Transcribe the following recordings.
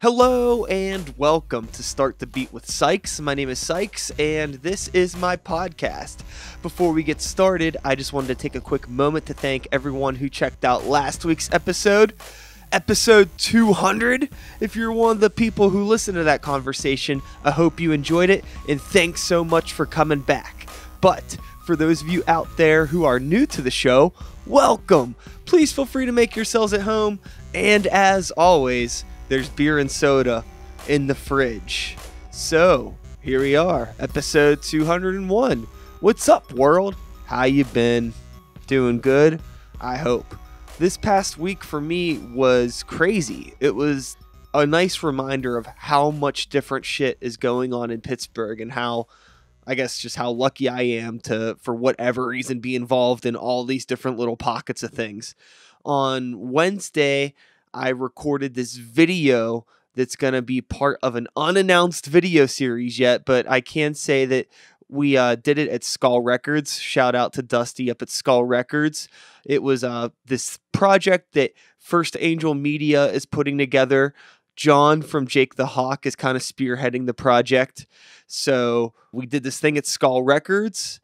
Hello and welcome to Start the Beat with Sikes. My name is Sikes and this is my podcast. Before we get started, I just wanted to take a quick moment to thank everyone who checked out last week's episode 200. If you're one of the people who listened to that conversation, I hope you enjoyed it and thanks so much for coming back. But for those of you out there who are new to the show, welcome. Please feel free to make yourselves at home, and as always, there's beer and soda in the fridge. So, here we are, episode 201. What's up, world? How you been? Doing good? I hope. This past week for me was crazy. It was a nice reminder of how much different shit is going on in Pittsburgh and how, I guess, just how lucky I am to, for whatever reason, be involved in all these different little pockets of things. On Wednesday, I recorded this video that's going to be part of an unannounced video series yet, but I can say that we did it at Skull Records. Shout out to Dusty up at Skull Records. It was this project that First Angel Media is putting together. John from Jake the Hawk is kind of spearheading the project. So we did this thing at Skull Records.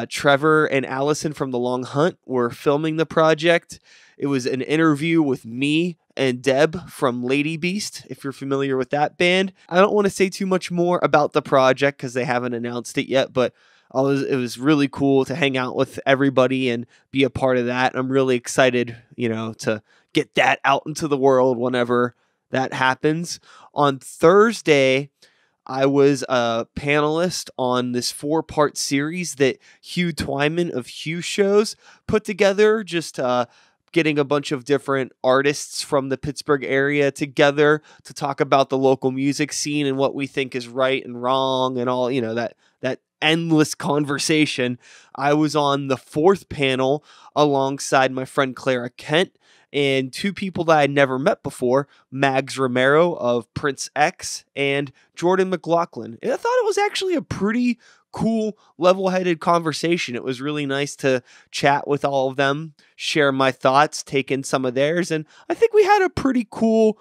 Trevor and Allison from The Long Hunt were filming the project. It was an interview with me and Deb from Lady Beast, if you're familiar with that band. I don't want to say too much more about the project because they haven't announced it yet, but it was really cool to hang out with everybody and be a part of that. I'm really excited, to get that out into the world whenever that happens. On Thursday, I was a panelist on this 4-part series that Hugh Twyman of Hugh Shows put together, just getting a bunch of different artists from the Pittsburgh area together to talk about the local music scene and what we think is right and wrong and all, that endless conversation. I was on the 4th panel alongside my friend Clara Kent and 2 people that I'd never met before, Mags Romero of Prince X and Jordan McLaughlin. And I thought it was actually a pretty cool, level-headed conversation. It was really nice to chat with all of them, share my thoughts, take in some of theirs, and I think we had a pretty cool,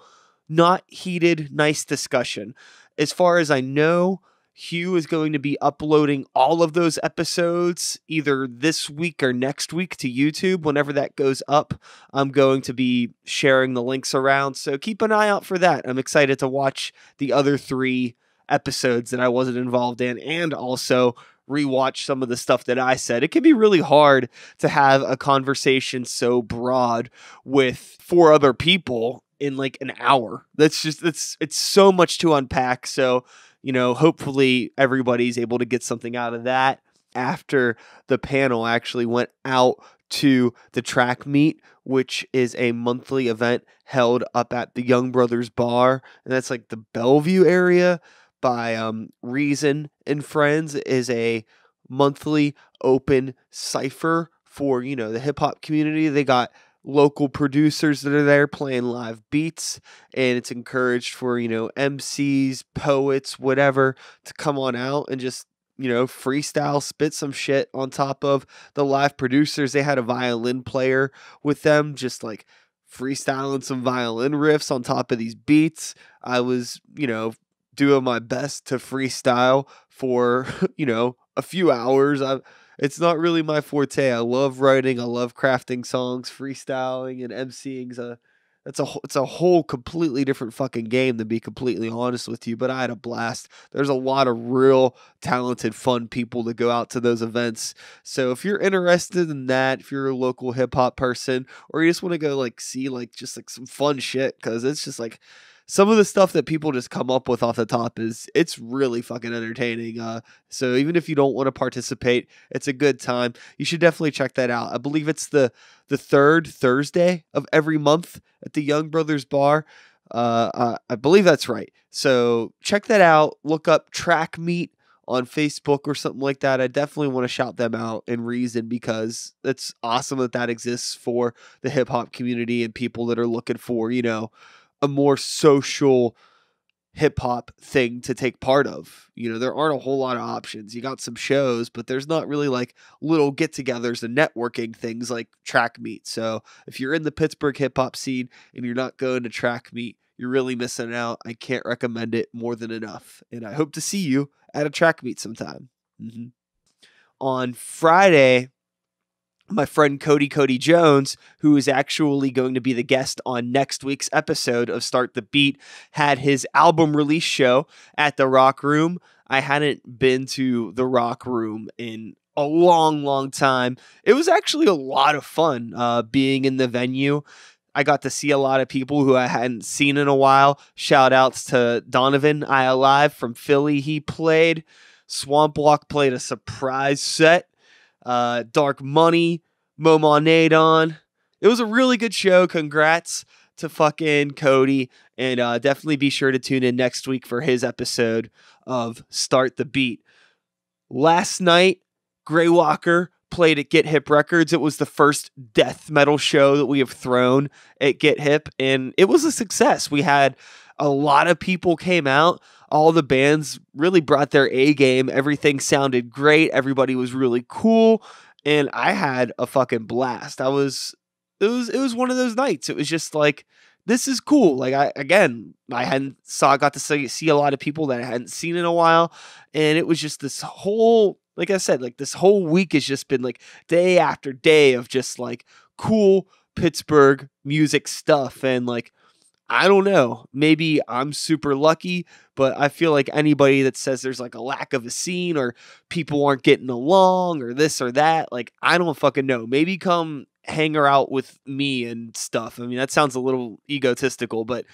not heated, nice discussion. As far as I know, Hugh is going to be uploading all of those episodes either this week or next week to YouTube. Whenever that goes up, I'm going to be sharing the links around, so keep an eye out for that. I'm excited to watch the other 3 episodes that I wasn't involved in and also rewatch some of the stuff that I said. It can be really hard to have a conversation so broad with 4 other people in like an hour. It's so much to unpack. So, hopefully everybody's able to get something out of that. After the panel, I actually went out to the track meet, which is a monthly event held up at the Young Brothers Bar, and that's like the Bellevue area by Reason and Friends. Is a monthly open cypher for, the hip hop community. They got local producers that are there playing live beats, and it's encouraged for, MCs, poets, whatever, to come on out and just, freestyle, spit some shit on top of the live producers. They had a violin player with them, just like freestyling some violin riffs on top of these beats. I was, doing my best to freestyle for, a few hours. It's not really my forte. I love writing. I love crafting songs. Freestyling and MCing it's a whole completely different fucking game, to be completely honest with you. But I had a blast. There's a lot of real talented, fun people that go out to those events. So if you're interested in that, if you're a local hip hop person, or you just want to go see some fun shit, because it's just like some of the stuff that people just come up with off the top it's really fucking entertaining. So even if you don't want to participate, it's a good time. You should definitely check that out. I believe it's the 3rd Thursday of every month at the Young Brothers Bar. I believe that's right. So check that out. Look up Track Meet on Facebook or something like that. I definitely want to shout them out in Reason, because it's awesome that exists for the hip hop community and people that are looking for, a more social hip hop thing to take part of. There aren't a whole lot of options. You got some shows, but there's not really like little get-togethers and networking things like Track Meet. So if you're in the Pittsburgh hip hop scene and you're not going to Track Meet, you're really missing out. I can't recommend it more than enough. And I hope to see you at a track meet sometime. On Friday, my friend Cody Jones, who is actually going to be the guest on next week's episode of Start the Beat, had his album release show at the Rock Room. I hadn't been to the Rock Room in a long time. It was actually a lot of fun being in the venue. I got to see a lot of people who I hadn't seen in a while. Shout outs to Donovan I Alive from Philly. He played. Swamp Walk played a surprise set. Dark Money, Momonadon. It was a really good show. Congrats to fucking Cody. And definitely be sure to tune in next week for his episode of Start the Beat. Last night, Grey Walker played at Get Hip Records. It was the first death metal show that we have thrown at Get Hip, and it was a success. We had a lot of people came out. All the bands really brought their A game. Everything sounded great. Everybody was really cool. And I had a fucking blast. It was one of those nights. It was just like, this is cool. Like I got to see a lot of people that I hadn't seen in a while. And it was just this whole, like I said, like this whole week has just been like day after day of just like cool Pittsburgh music stuff. And like, I don't know, maybe I'm super lucky, but I feel like anybody that says there's like a lack of a scene or people aren't getting along or this or that, like, I don't fucking know. Maybe come hang out with me and stuff. I mean, that sounds a little egotistical, but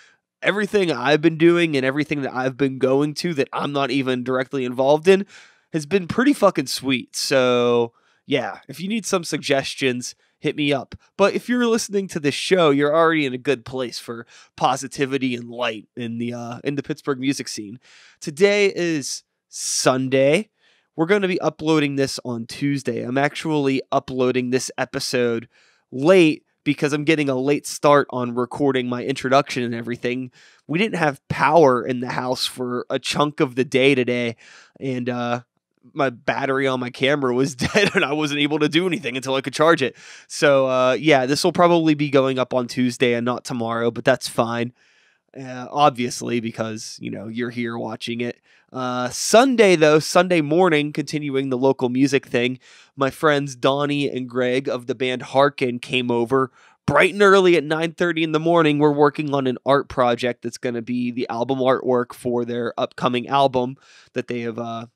everything I've been doing and everything that I've been going to that I'm not even directly involved in has been pretty fucking sweet. So yeah, if you need some suggestions, hit me up. But if you're listening to this show, you're already in a good place for positivity and light in the Pittsburgh music scene. Today is Sunday. We're going to be uploading this on Tuesday. I'm actually uploading this episode late because I'm getting a late start on recording my introduction and everything. We didn't have power in the house for a chunk of the day today, and my battery on my camera was dead and I wasn't able to do anything until I could charge it. So yeah, this will probably be going up on Tuesday and not tomorrow, but that's fine. Obviously, because, you know, you're here watching it. Sunday morning, continuing the local music thing, my friends Donnie and Greg of the band Harkin came over bright and early at 9:30 in the morning. We're working on an art project that's going to be the album artwork for their upcoming album that they have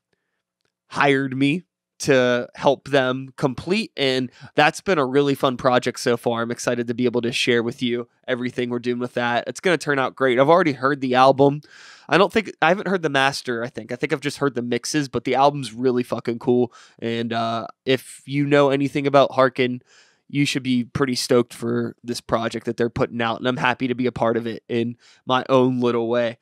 hired me to help them complete, and that's been a really fun project so far. I'm excited to be able to share with you everything we're doing with that. It's going to turn out great. I've already heard the album. I haven't heard the master. I think I've just heard the mixes, but the album's really fucking cool. And if you know anything about Harkin, you should be pretty stoked for this project that they're putting out, and I'm happy to be a part of it in my own little way.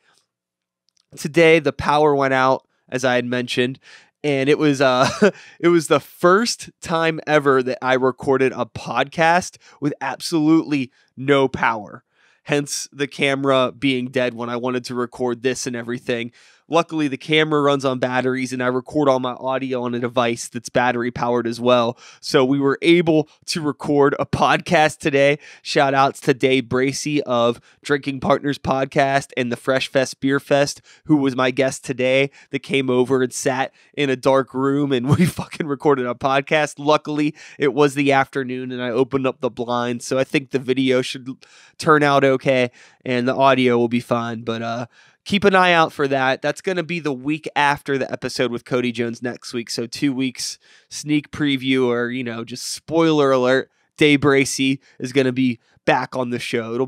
Today, the power went out, as I had mentioned, and it was it was the first time ever that I recorded a podcast with absolutely no power. Hence the camera being dead when I wanted to record this and everything. Luckily, the camera runs on batteries and I record all my audio on a device that's battery powered as well. So we were able to record a podcast today. Shout outs to Dave Bracey of Drinking Partners Podcast and the Fresh Fest Beer Fest, who was my guest today, that came over and sat in a dark room and we fucking recorded a podcast. Luckily, it was the afternoon and I opened up the blinds. So I think the video should turn out okay and the audio will be fine. But keep an eye out for that. That's going to be the week after the episode with Cody Jones next week. So 2 weeks sneak preview, or, you know, just spoiler alert. Dave Bracey is going to be back on the show.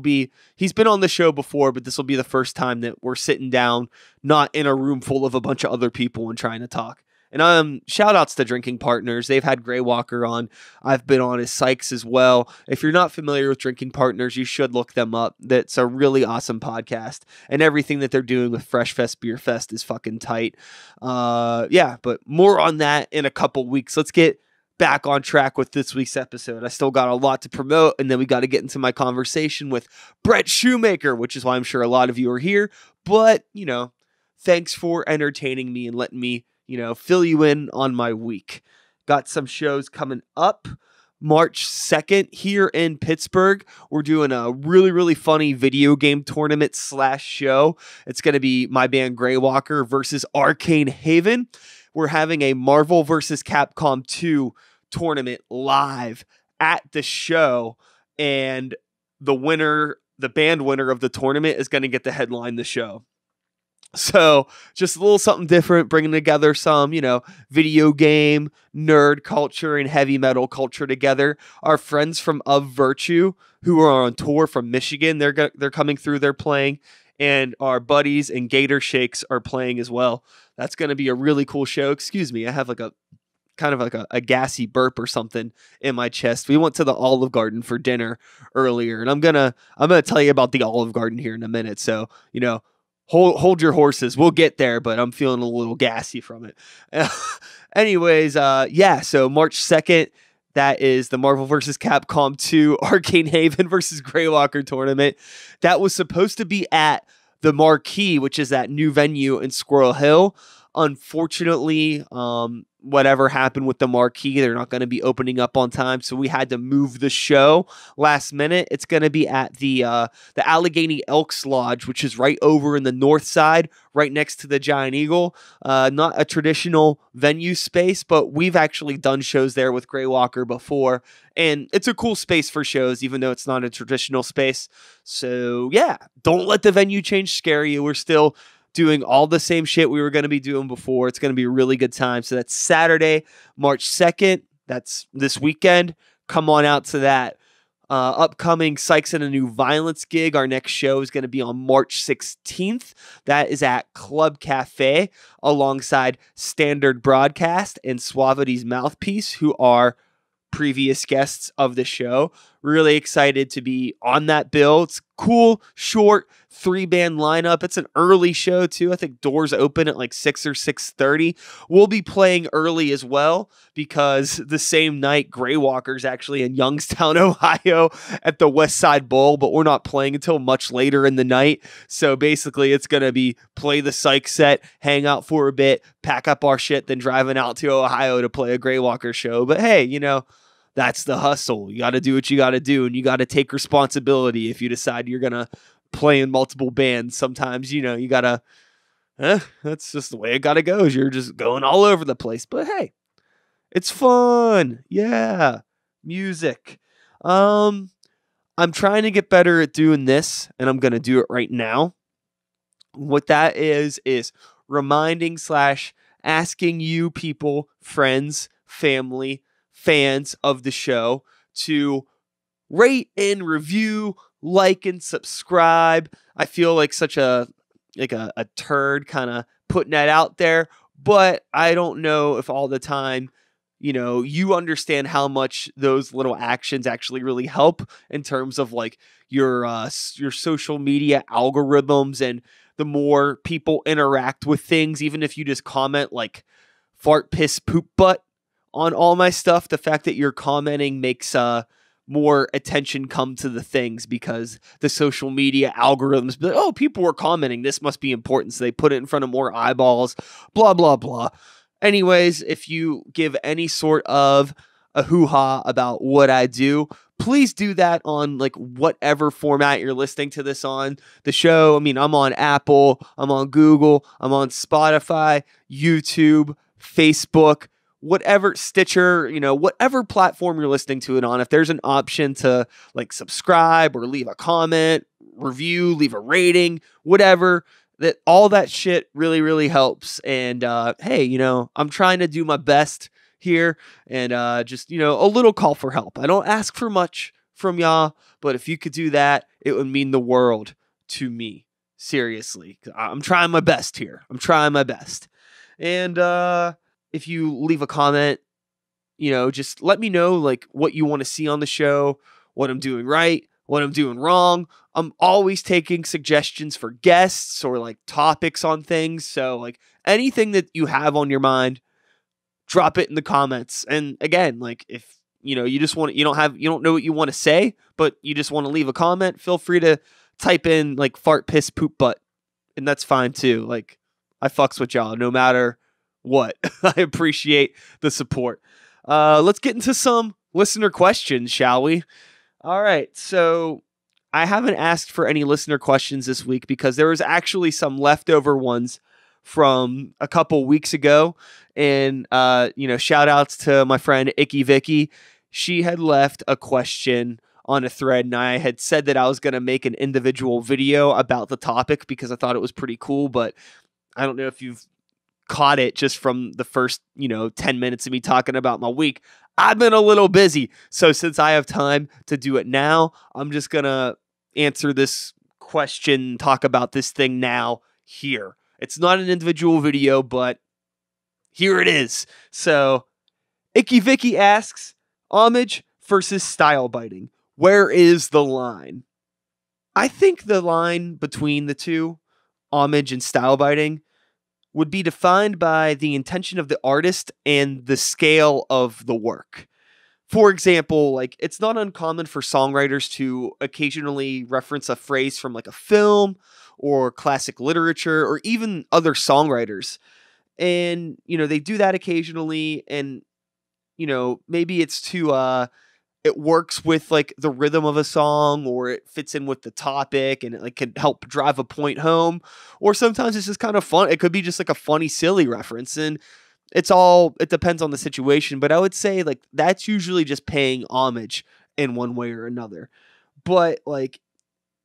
He's been on the show before, but this will be the first time that we're sitting down, not in a room full of a bunch of other people and trying to talk. And shout outs to Drinking Partners. They've had Grey Walker on. I've been on as Sikes as well. If you're not familiar with Drinking Partners, you should look them up. That's a really awesome podcast. And everything that they're doing with Fresh Fest Beer Fest is fucking tight. Yeah, but more on that in a couple weeks. Let's get back on track with this week's episode. I still got a lot to promote, and then we got to get into my conversation with Brett Shumaker, which is why I'm sure a lot of you are here. But, you know, thanks for entertaining me and letting me, you know, fill you in on my week. Got some shows coming up. March 2nd here in Pittsburgh. We're doing a really, really funny video game tournament / show. It's going to be my band Greywalker versus Arcane Haven. We're having a Marvel vs. Capcom 2 tournament live at the show, and the band winner of the tournament is going to get to headline the show. So just a little something different, bringing together some, video game, nerd culture, and heavy metal culture together. Our friends from Of Virtue, who are on tour from Michigan, they're coming through, they're playing. And our buddies and Gator Shakes are playing as well. That's going to be a really cool show. Excuse me, I have like a kind of like a gassy burp or something in my chest. We went to the Olive Garden for dinner earlier, and I'm gonna tell you about the Olive Garden here in a minute. So, hold your horses. We'll get there, but I'm feeling a little gassy from it. Anyways, so March 2nd, that is the Marvel vs. Capcom 2 Arcane Haven versus Greywalker tournament. That was supposed to be at the Marquee, which is that new venue in Squirrel Hill. Unfortunately, whatever happened with the Marquee, they're not going to be opening up on time, so we had to move the show last minute. It's going to be at the Allegheny Elks Lodge, which is right over in the north side, right next to the Giant Eagle. Not a traditional venue space, but we've actually done shows there with Greywalker before, and it's a cool space for shows, even though it's not a traditional space. So yeah, don't let the venue change scare you. We're still doing all the same shit we were going to be doing before. It's going to be a really good time. So that's Saturday, March 2nd. That's this weekend. Come on out to that. Upcoming Sikes and a New Violence gig. Our next show is going to be on March 16th. That is at Club Cafe alongside Standard Broadcast and Suavity's Mouthpiece, who are previous guests of the show. Really excited to be on that bill. It's cool, short, 3-band lineup. It's an early show too. I think doors open at like 6 or 6:30. We'll be playing early as well because the same night Greywalker's actually in Youngstown, Ohio at the West Side Bowl, but we're not playing until much later in the night. So basically it's going to be play the Sikes set, hang out for a bit, pack up our shit, then driving out to Ohio to play a Greywalker show. But hey, that's the hustle. You got to do what you got to do, and you got to take responsibility if you decide you're going to play in multiple bands. Sometimes, you got to, that's just the way it got to go. You're just going all over the place. But hey, it's fun. Yeah. Music. I'm trying to get better at doing this, and I'm going to do it right now. What that is reminding / asking you people, friends, family, fans of the show to rate and review, like and subscribe. I feel like such a turd kind of putting that out there, but I don't know if all the time, you understand how much those little actions actually really help in terms of like your social media algorithms, and the more people interact with things, even if you just comment like fart, piss, poop, butt on all my stuff, the fact that you're commenting makes more attention come to the things, because the social media algorithms be like, oh, people were commenting, this must be important, so they put it in front of more eyeballs, blah, blah, blah. Anyways, if you give any sort of a hoo-ha about what I do, please do that on like whatever format you're listening to this on. The show, I'm on Apple, I'm on Google, I'm on Spotify, YouTube, Facebook, whatever, Stitcher, whatever platform you're listening to it on. If there's an option to like subscribe or leave a comment, review, leave a rating, whatever, that all that shit really, really helps. And hey, I'm trying to do my best here, and just, a little call for help. I don't ask for much from y'all, but if you could do that, it would mean the world to me. Seriously. I'm trying my best here. I'm trying my best. And if you leave a comment, just let me know like what you want to see on the show, what I'm doing right, what I'm doing wrong. I'm always taking suggestions for guests or like topics on things. So like anything that you have on your mind, drop it in the comments. And again, like if you just want, you don't know what you want to say, but you just want to leave a comment, feel free to type in like fart, piss, poop, butt, and that's fine too. Like I fucks with y'all no matter what. I appreciate the support. Let's get into some listener questions, shall we? All right, so I haven't asked for any listener questions this week because there was actually some leftover ones from a couple weeks ago. And, shout outs to my friend Icky Vicky. She had left a question on a thread, and I had said that I was going to make an individual video about the topic because I thought it was pretty cool, but I don't know if you've caught it just from the first, 10 minutes of me talking about my week. I've been a little busy. So since I have time to do it now, I'm just going to answer this question, talk about this thing now here. It's not an individual video, but here it is. So Icky Vicky asks, homage versus style biting. Where is the line? I think the line between the two, homage and style biting, would be defined by the intention of the artist and the scale of the work. For example, like it's not uncommon for songwriters to occasionally reference a phrase from like a film or classic literature or even other songwriters. And, they do that occasionally and, maybe it's to, it works with like the rhythm of a song or it fits in with the topic and it like can help drive a point home. Or sometimes it's just kind of fun. It could be just like a funny, silly reference. And it depends on the situation. But I would say like that's usually just paying homage in one way or another. But like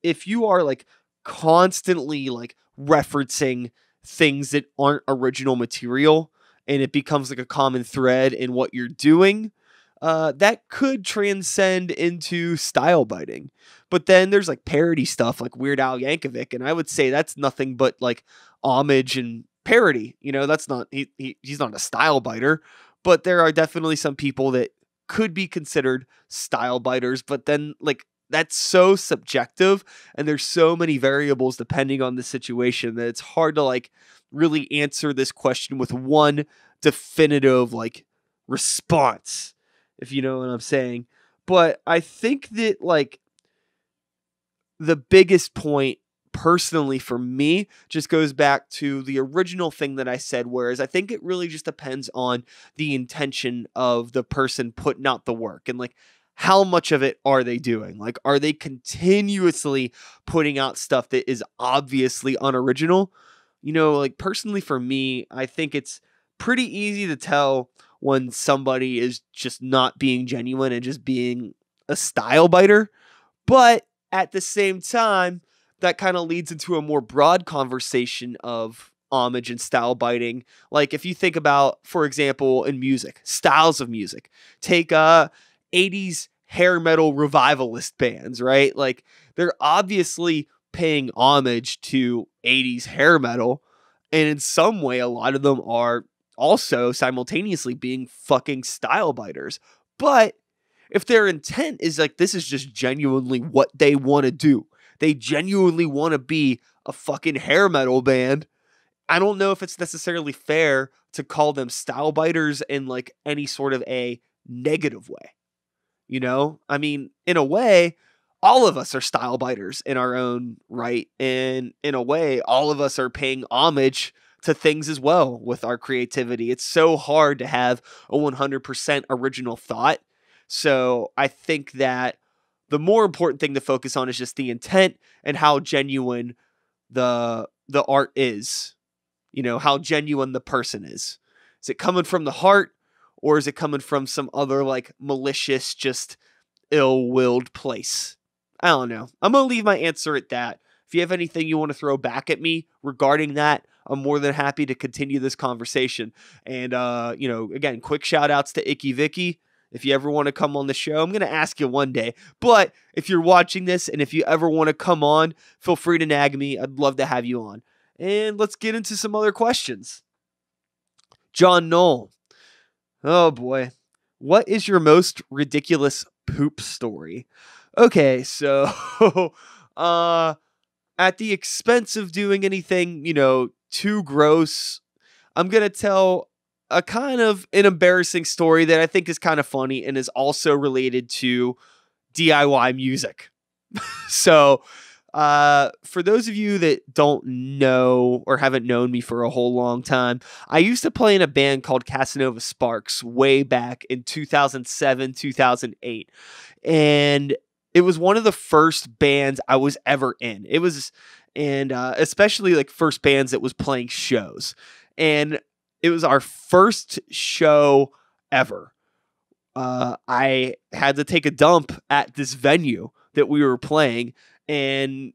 if you are like constantly like referencing things that aren't original material and it becomes like a common thread in what you're doing, that could transcend into style biting. But then there's like parody stuff like Weird Al Yankovic, and I would say that's nothing but like homage and parody. That's not he's not a style biter, but there are definitely some people that could be considered style biters, but then like that's so subjective and there's so many variables depending on the situation that it's hard to like really answer this question with one definitive like response, if you know what I'm saying. But I think that like the biggest point personally for me just goes back to the original thing that I said, whereas I think it really just depends on the intention of the person putting out the work and like how much of it are they doing? Like, are they continuously putting out stuff that is obviously unoriginal? Like personally for me, I think it's pretty easy to tell when somebody is just not being genuine and just being a style biter. But at the same time, that kind of leads into a more broad conversation of homage and style biting. Like if you think about, for example, in music, styles of music, take 80s hair metal revivalist bands, right? Like they're obviously paying homage to 80s hair metal. And in some way, a lot of them are also simultaneously being fucking style biters. But if their intent is like, this is just genuinely what they want to do, they genuinely want to be a fucking hair metal band, I don't know if it's necessarily fair to call them style biters in like any sort of a negative way. I mean, in a way, all of us are style biters in our own right. And in a way, all of us are paying homage to things as well with our creativity. It's so hard to have a 100% original thought. So I think that the more important thing to focus on is just the intent and how genuine the art is. How genuine the person is. Is it coming from the heart or is it coming from some other like malicious, just ill-willed place? I don't know. I'm going to leave my answer at that. If you have anything you want to throw back at me regarding that, I'm more than happy to continue this conversation. And, again, quick shout outs to Icky Vicky. If you ever want to come on the show, I'm going to ask you one day. But if you're watching this and if you ever want to come on, feel free to nag me. I'd love to have you on. And let's get into some other questions. John Knoll. Oh, boy. What is your most ridiculous poop story? Okay, so at the expense of doing anything, too gross, I'm going to tell a kind of an embarrassing story that I think is kind of funny and is also related to DIY music. So For those of you that don't know or haven't known me for a whole long time, I used to play in a band called Casanova Sparks way back in 2007, 2008. And it was one of the first bands I was ever in. It was, and especially like first bands that was playing shows. And it was our first show ever. I had to take a dump at this venue that we were playing, and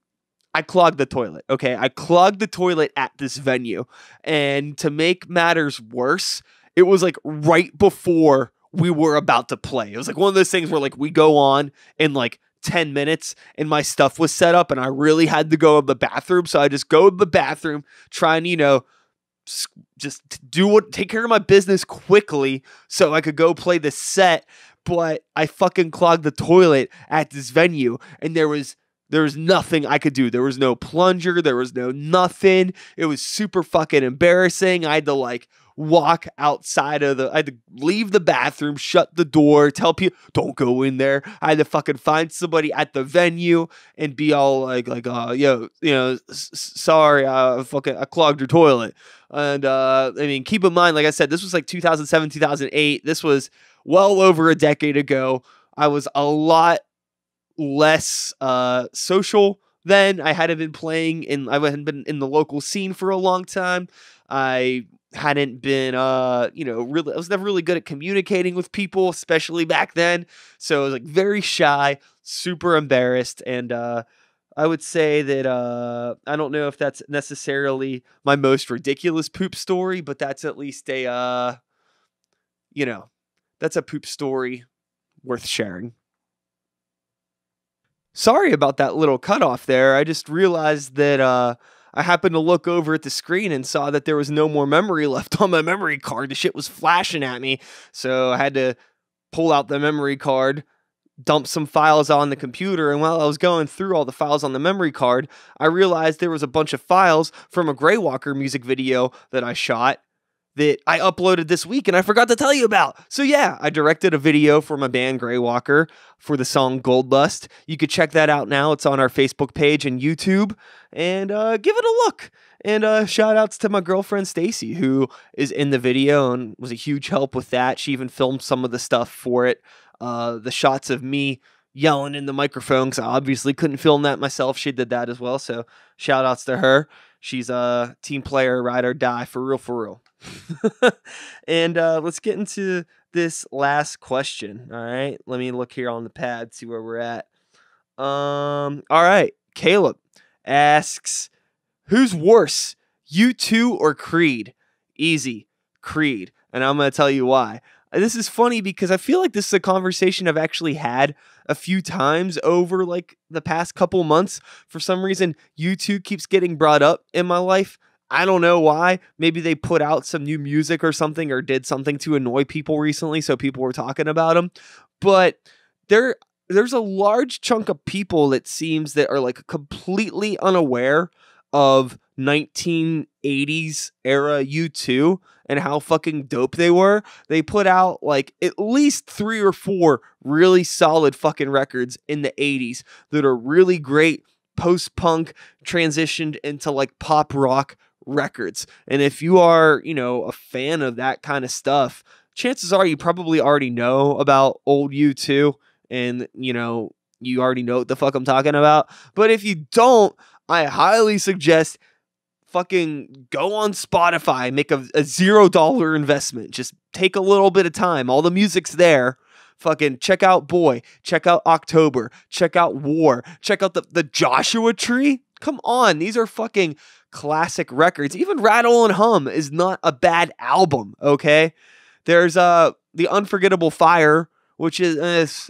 I clogged the toilet. Okay. I clogged the toilet at this venue. And to make matters worse, it was like right before we were about to play. It was like one of those things where like we go on in like 10 minutes and my stuff was set up and I really had to go to the bathroom. So I just go to the bathroom, try and, just take care of my business quickly so I could go play the set. But I fucking clogged the toilet at this venue, and there was nothing I could do. There was no plunger. There was no nothing. It was super fucking embarrassing. I had to like walk outside of I had to leave the bathroom, shut the door, tell people don't go in there. I had to fucking find somebody at the venue and be all like, sorry, I clogged your toilet. And I mean, keep in mind, like I said, this was like 2007, 2008. This was well over a decade ago. I was a lot less social then. I hadn't been I hadn't been in the local scene for a long time. I hadn't been really, I was never really good at communicating with people, especially back then. So I was like very shy, super embarrassed, and I would say that I don't know if that's necessarily my most ridiculous poop story, but that's at least a that's a poop story worth sharing. Sorry about that little cutoff there. I just realized that I happened to look over at the screen and saw that there was no more memory left on my memory card. The shit was flashing at me. So I had to pull out the memory card, dump some files on the computer. And while I was going through all the files on the memory card, I realized there was a bunch of files from a Greywalker music video that I shot that I uploaded this week and I forgot to tell you about. So yeah, I directed a video for my band Greywalker for the song Gold Lust. You could check that out now. It's on our Facebook page and YouTube, and give it a look. And shout outs to my girlfriend Stacy, who is in the video and was a huge help with that. She even filmed some of the stuff for it. The shots of me yelling in the microphone, because I obviously couldn't film that myself. She did that as well. So shout outs to her. She's a team player, ride or die, for real, for real. And let's get into this last question. All right, let me look here on the pad, see where we're at. All right, Caleb asks, who's worse, U2 or Creed? Easy, Creed. And I'm going to tell you why. This is funny because I feel like this is a conversation I've actually had a few times over like the past couple months. For some reason, U2 keeps getting brought up in my life. I don't know why. Maybe they put out some new music or something, or did something to annoy people recently, so people were talking about them. But there's a large chunk of people that seems that are like completely unaware of 1980s era U2 and how fucking dope they were. They put out like at least 3 or 4 really solid fucking records in the 80s that are really great post-punk transitioned into like pop rock records. And if you are, a fan of that kind of stuff, chances are you probably already know about old U2, and you already know what the fuck I'm talking about. But if you don't, I highly suggest fucking go on Spotify, make a $0 investment. Just take a little bit of time. All the music's there. Fucking check out Boy, check out October, check out War, check out the Joshua Tree. Come on, these are fucking classic records. Even Rattle and Hum is not a bad album, okay? There's The Unforgettable Fire, which is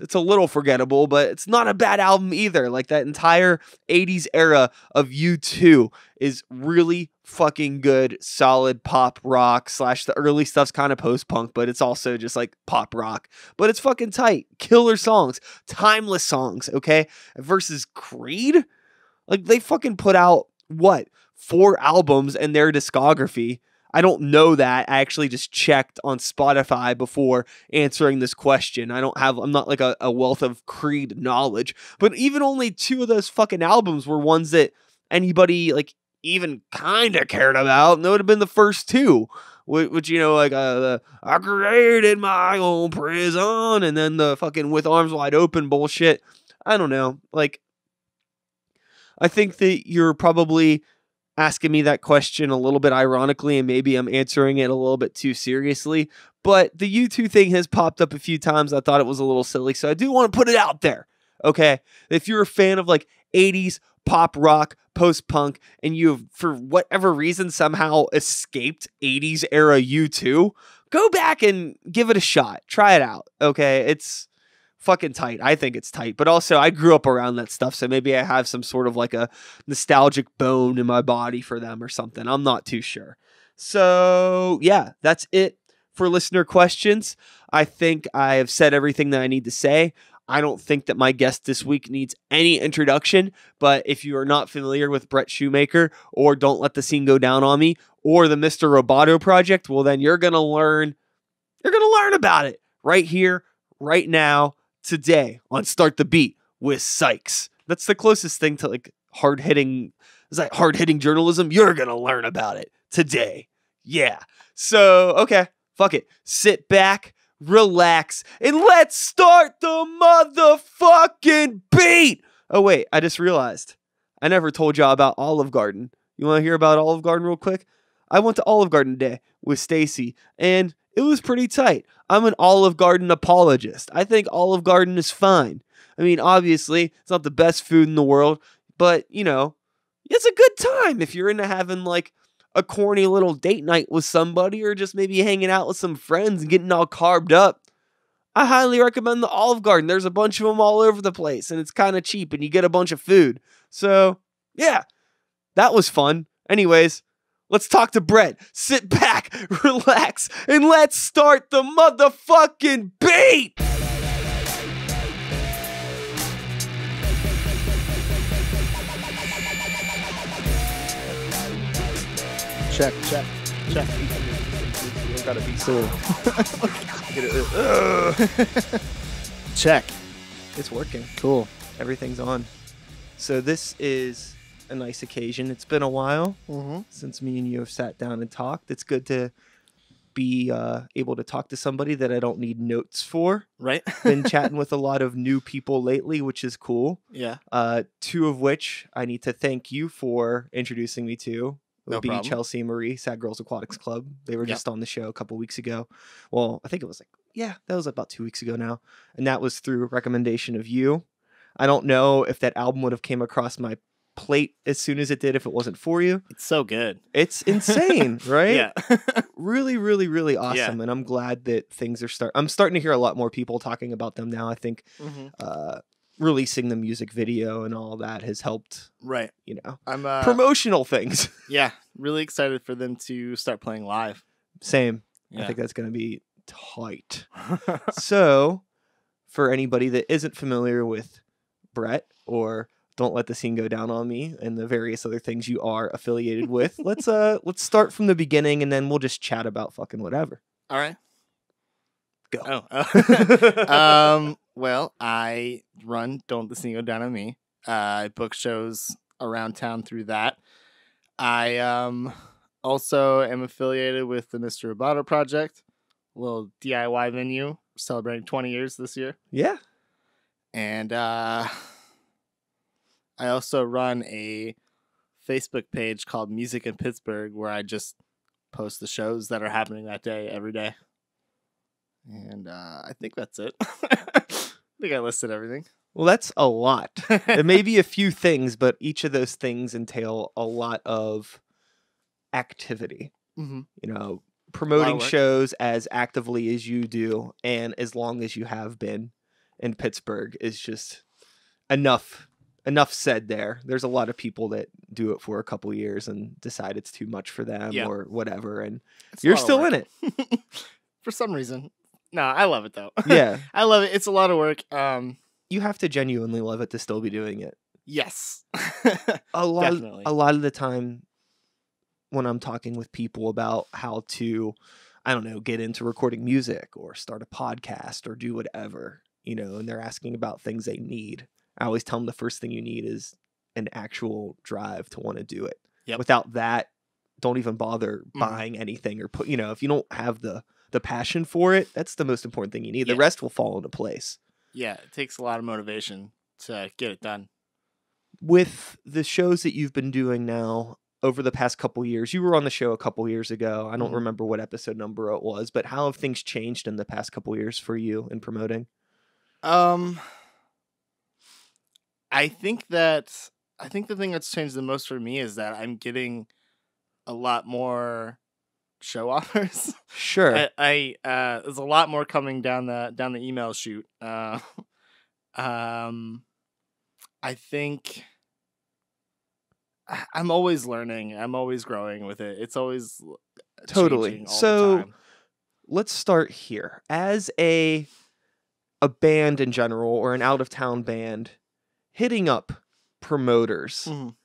it's a little forgettable, but it's not a bad album either. Like that entire 80s era of U2 is really fucking good, solid pop rock / the early stuff's kind of post-punk, but it's also just like pop rock. But it's fucking tight. Killer songs, timeless songs, okay? Versus Creed, like they fucking put out 4 albums in their discography. I don't know that. I actually just checked on Spotify before answering this question. I'm not like a wealth of Creed knowledge, but even only 2 of those fucking albums were ones that anybody like even kind of cared about. And that would have been the first 2, which, you know, like I created my own prison, and then the fucking With Arms Wide Open bullshit. I don't know. Like, I think that you're probably asking me that question a little bit ironically, and maybe I'm answering it a little bit too seriously, but the U2 thing has popped up a few times. I thought it was a little silly, so I do want to put it out there. Okay, if you're a fan of like 80s pop rock, post-punk, and you've, for whatever reason, somehow escaped 80s era U2, go back and give it a shot. Try it out. Okay, it's fucking tight. I think it's tight, but also I grew up around that stuff, so maybe I have some sort of like a nostalgic bone in my body for them or something. I'm not too sure. So yeah, that's it for listener questions. I think I have said everything that I need to say. I don't think that my guest this week needs any introduction, but if you are not familiar with Brett Shumaker or Don't Let the Scene Go Down on Me or the Mr. Roboto Project, well then you're going to learn about it right here, right now, today on Start the Beat with Sikes. That's the closest thing to like hard-hitting journalism. You're going to learn about it today. Yeah. So, okay, fuck it. Sit back, relax, and let's start the motherfucking beat. Oh, wait, I just realized I never told y'all about Olive Garden. You want to hear about Olive Garden real quick? I went to Olive Garden today with Stacy, and it was pretty tight. I'm an Olive Garden apologist. I think Olive Garden is fine. I mean, obviously, it's not the best food in the world, but, you know, it's a good time if you're into having, like, a corny little date night with somebody or just maybe hanging out with some friends and getting all carved up. I highly recommend the Olive Garden. There's a bunch of them all over the place, and it's kind of cheap, and you get a bunch of food. So, yeah, that was fun. Anyways, let's talk to Brett. Sit back, relax, and let's start the motherfucking beat! Check. You gotta be so... Check. It's working. Cool. Everything's on. So this is a nice occasion. It's been a while since me and you have sat down and talked. It's good to be able to talk to somebody that I don't need notes for. Right. Been chatting with a lot of new people lately, which is cool. Yeah. 2 of which I need to thank you for introducing me to. No Would be problem. Chelsea and Marie, Sad Girls Aquatics Club. They were just on the show a couple weeks ago. Well, I think it was that was about 2 weeks ago now. And that was through recommendation of you. I don't know if that album would have came across my plate as soon as it did if it wasn't for you. It's so good. It's insane, right? Yeah. Really, really, really awesome. Yeah. And I'm glad that things are I'm starting to hear a lot more people talking about them now. I think releasing the music video and all that has helped, Right. you know, I'm promotional things. yeah, really excited for them to start playing live. Same. Yeah. I think that's going to be tight. So, for anybody that isn't familiar with Brett or Don't Let the Scene Go Down on Me and the various other things you are affiliated with, let's start from the beginning and then we'll just chat about fucking whatever. All right. Go. Oh. Well, I run Don't Let the Scene Go Down on Me. I book shows around town through that. I also am affiliated with the Mr. Roboto Project, a little DIY venue celebrating 20 years this year. Yeah. And I also run a Facebook page called Music in Pittsburgh where I just post the shows that are happening that day every day. And I think that's it. I think I listed everything. Well, that's a lot. There may be a few things, but each of those things entail a lot of activity. Mm-hmm. You know, promoting shows as actively as you do and as long as you have been in Pittsburgh is just enough said there. There's a lot of people that do it for a couple years and decide it's too much for them or whatever, and you're still in it. For some reason. No, I love it though. Yeah. I love it. It's a lot of work. You have to genuinely love it to still be doing it. Yes. Definitely. A lot of the time when I'm talking with people about how to, I don't know, get into recording music or start a podcast or do whatever, and they're asking about things they need. I always tell them the first thing you need is an actual drive to want to do it. Yep. Without that, don't even bother Mhm. buying anything or if you don't have the passion for it, that's the most important thing you need. Yeah. The rest will fall into place. Yeah, it takes a lot of motivation to get it done. With the shows that you've been doing now over the past couple years, you were on the show a couple years ago. I don't Mhm. remember what episode number it was, but how have things changed in the past couple years for you in promoting? I think the thing that's changed the most for me is that I'm getting a lot more show offers. Sure. I there's a lot more coming down the email chute. I think I'm always learning. I'm always growing with it. It's always Totally. changing all So the time. let's start here. As a band in general or an out of town band, hitting up promoters Mhm.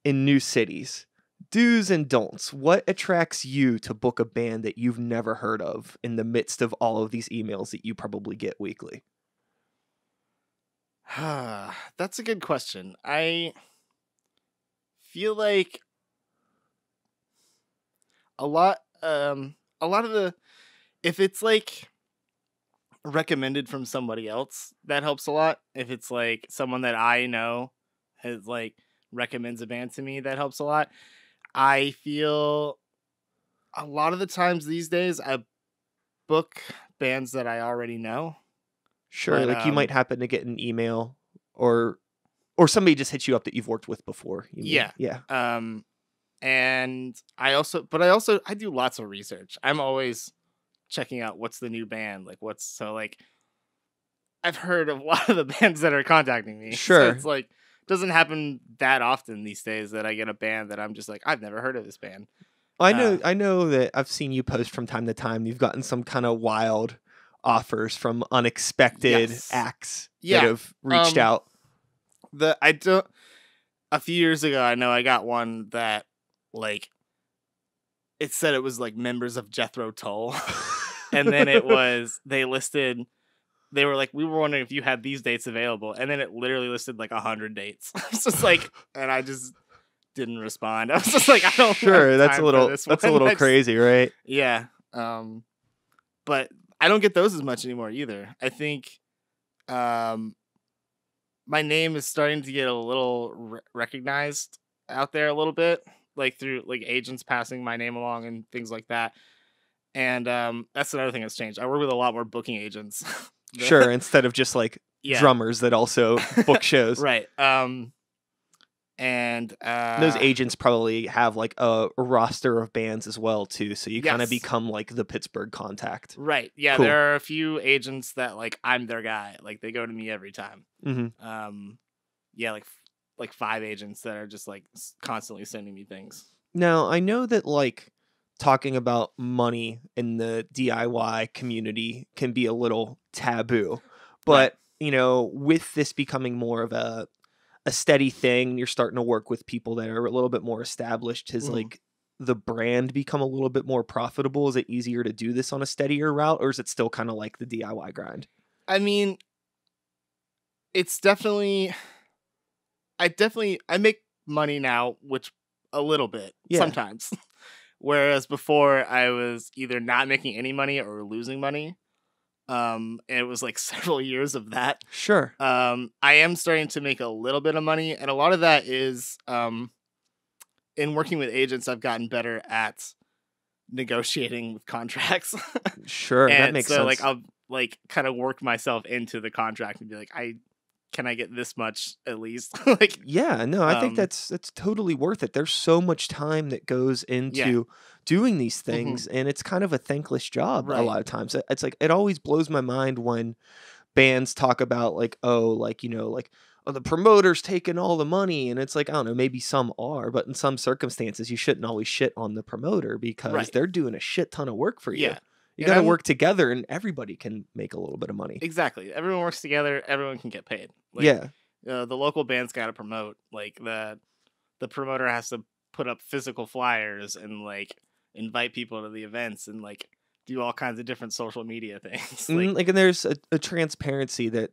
in new cities, do's and don'ts. What attracts you to book a band that you've never heard of in the midst of all of these emails that you probably get weekly? That's a good question. I feel like a lot of the, if it's like recommended from somebody else, that helps a lot. If it's like someone that I know has like recommends a band to me, that helps a lot. I feel a lot of the times these days I book bands that I already know. Sure, But, like you might happen to get an email or somebody just hit you up that you've worked with before. You mean? Yeah. Yeah. And I do lots of research. I'm always checking out what's the new band, I've heard of a lot of the bands that are contacting me. Sure. So it's like doesn't happen that often these days that I get a band that I'm just like, I've never heard of this band. I know that I've seen you post from time to time. You've gotten some kind of wild offers from unexpected Yes. acts Yeah. that have reached out. A few years ago, I know I got one that it said it was like members of Jethro Tull. And then they were like, we were wondering if you had these dates available. And then it literally listed like 100 dates. It's just like, and I just didn't respond. I was just like, I don't Sure, have that's a time little for this that's a one. little crazy, right? Yeah. But I don't get those as much anymore either. I think my name is starting to get a little recognized out there a little bit, like through like agents passing my name along and things like that. And that's another thing that's changed. I work with a lot more booking agents. Sure, instead of just like Yeah. drummers that also book shows. Right. And Those agents probably have like a roster of bands as well too, so you kind of Yes. become like the Pittsburgh contact. Right. Yeah, Cool. there are a few agents that like I'm their guy. Like they go to me every time. Mm-hmm. Yeah, like 5 agents that are just like constantly sending me things. Now, I know that like talking about money in the DIY community can be a little taboo, but with this becoming more of a steady thing, you're starting to work with people that are a little bit more established. Has Mhm. like the brand become a little bit more profitable? Is it easier to do this on a steadier route, or is it still kind of like the DIY grind? I mean, it's definitely I make money now, which a little bit sometimes. Whereas before I was either not making any money or losing money. And it was like several years of that. Sure. I am starting to make a little bit of money, and a lot of that is in working with agents, I've gotten better at negotiating with contracts. Sure, that And makes so sense. like I'll like kind of work myself into the contract and be like, can I get this much at least? Like Yeah, no, I think um, that's totally worth it. There's so much time that goes into doing these things, and it's kind of a thankless job a Right. lot of times. It's like it always blows my mind when bands talk about like, oh, like oh, the promoter's taking all the money, and it's like I don't know, maybe some are, but in some circumstances, you shouldn't always shit on the promoter because Right. they're doing a shit ton of work for you. Yeah. You And got to I'm- work together, and everybody can make a little bit of money. Exactly. Everyone works together. Everyone can get paid. Like, Yeah. The local band's got to promote. Like the promoter has to put up physical flyers and like invite people to the events and like do all kinds of different social media things. Like, and there's a transparency that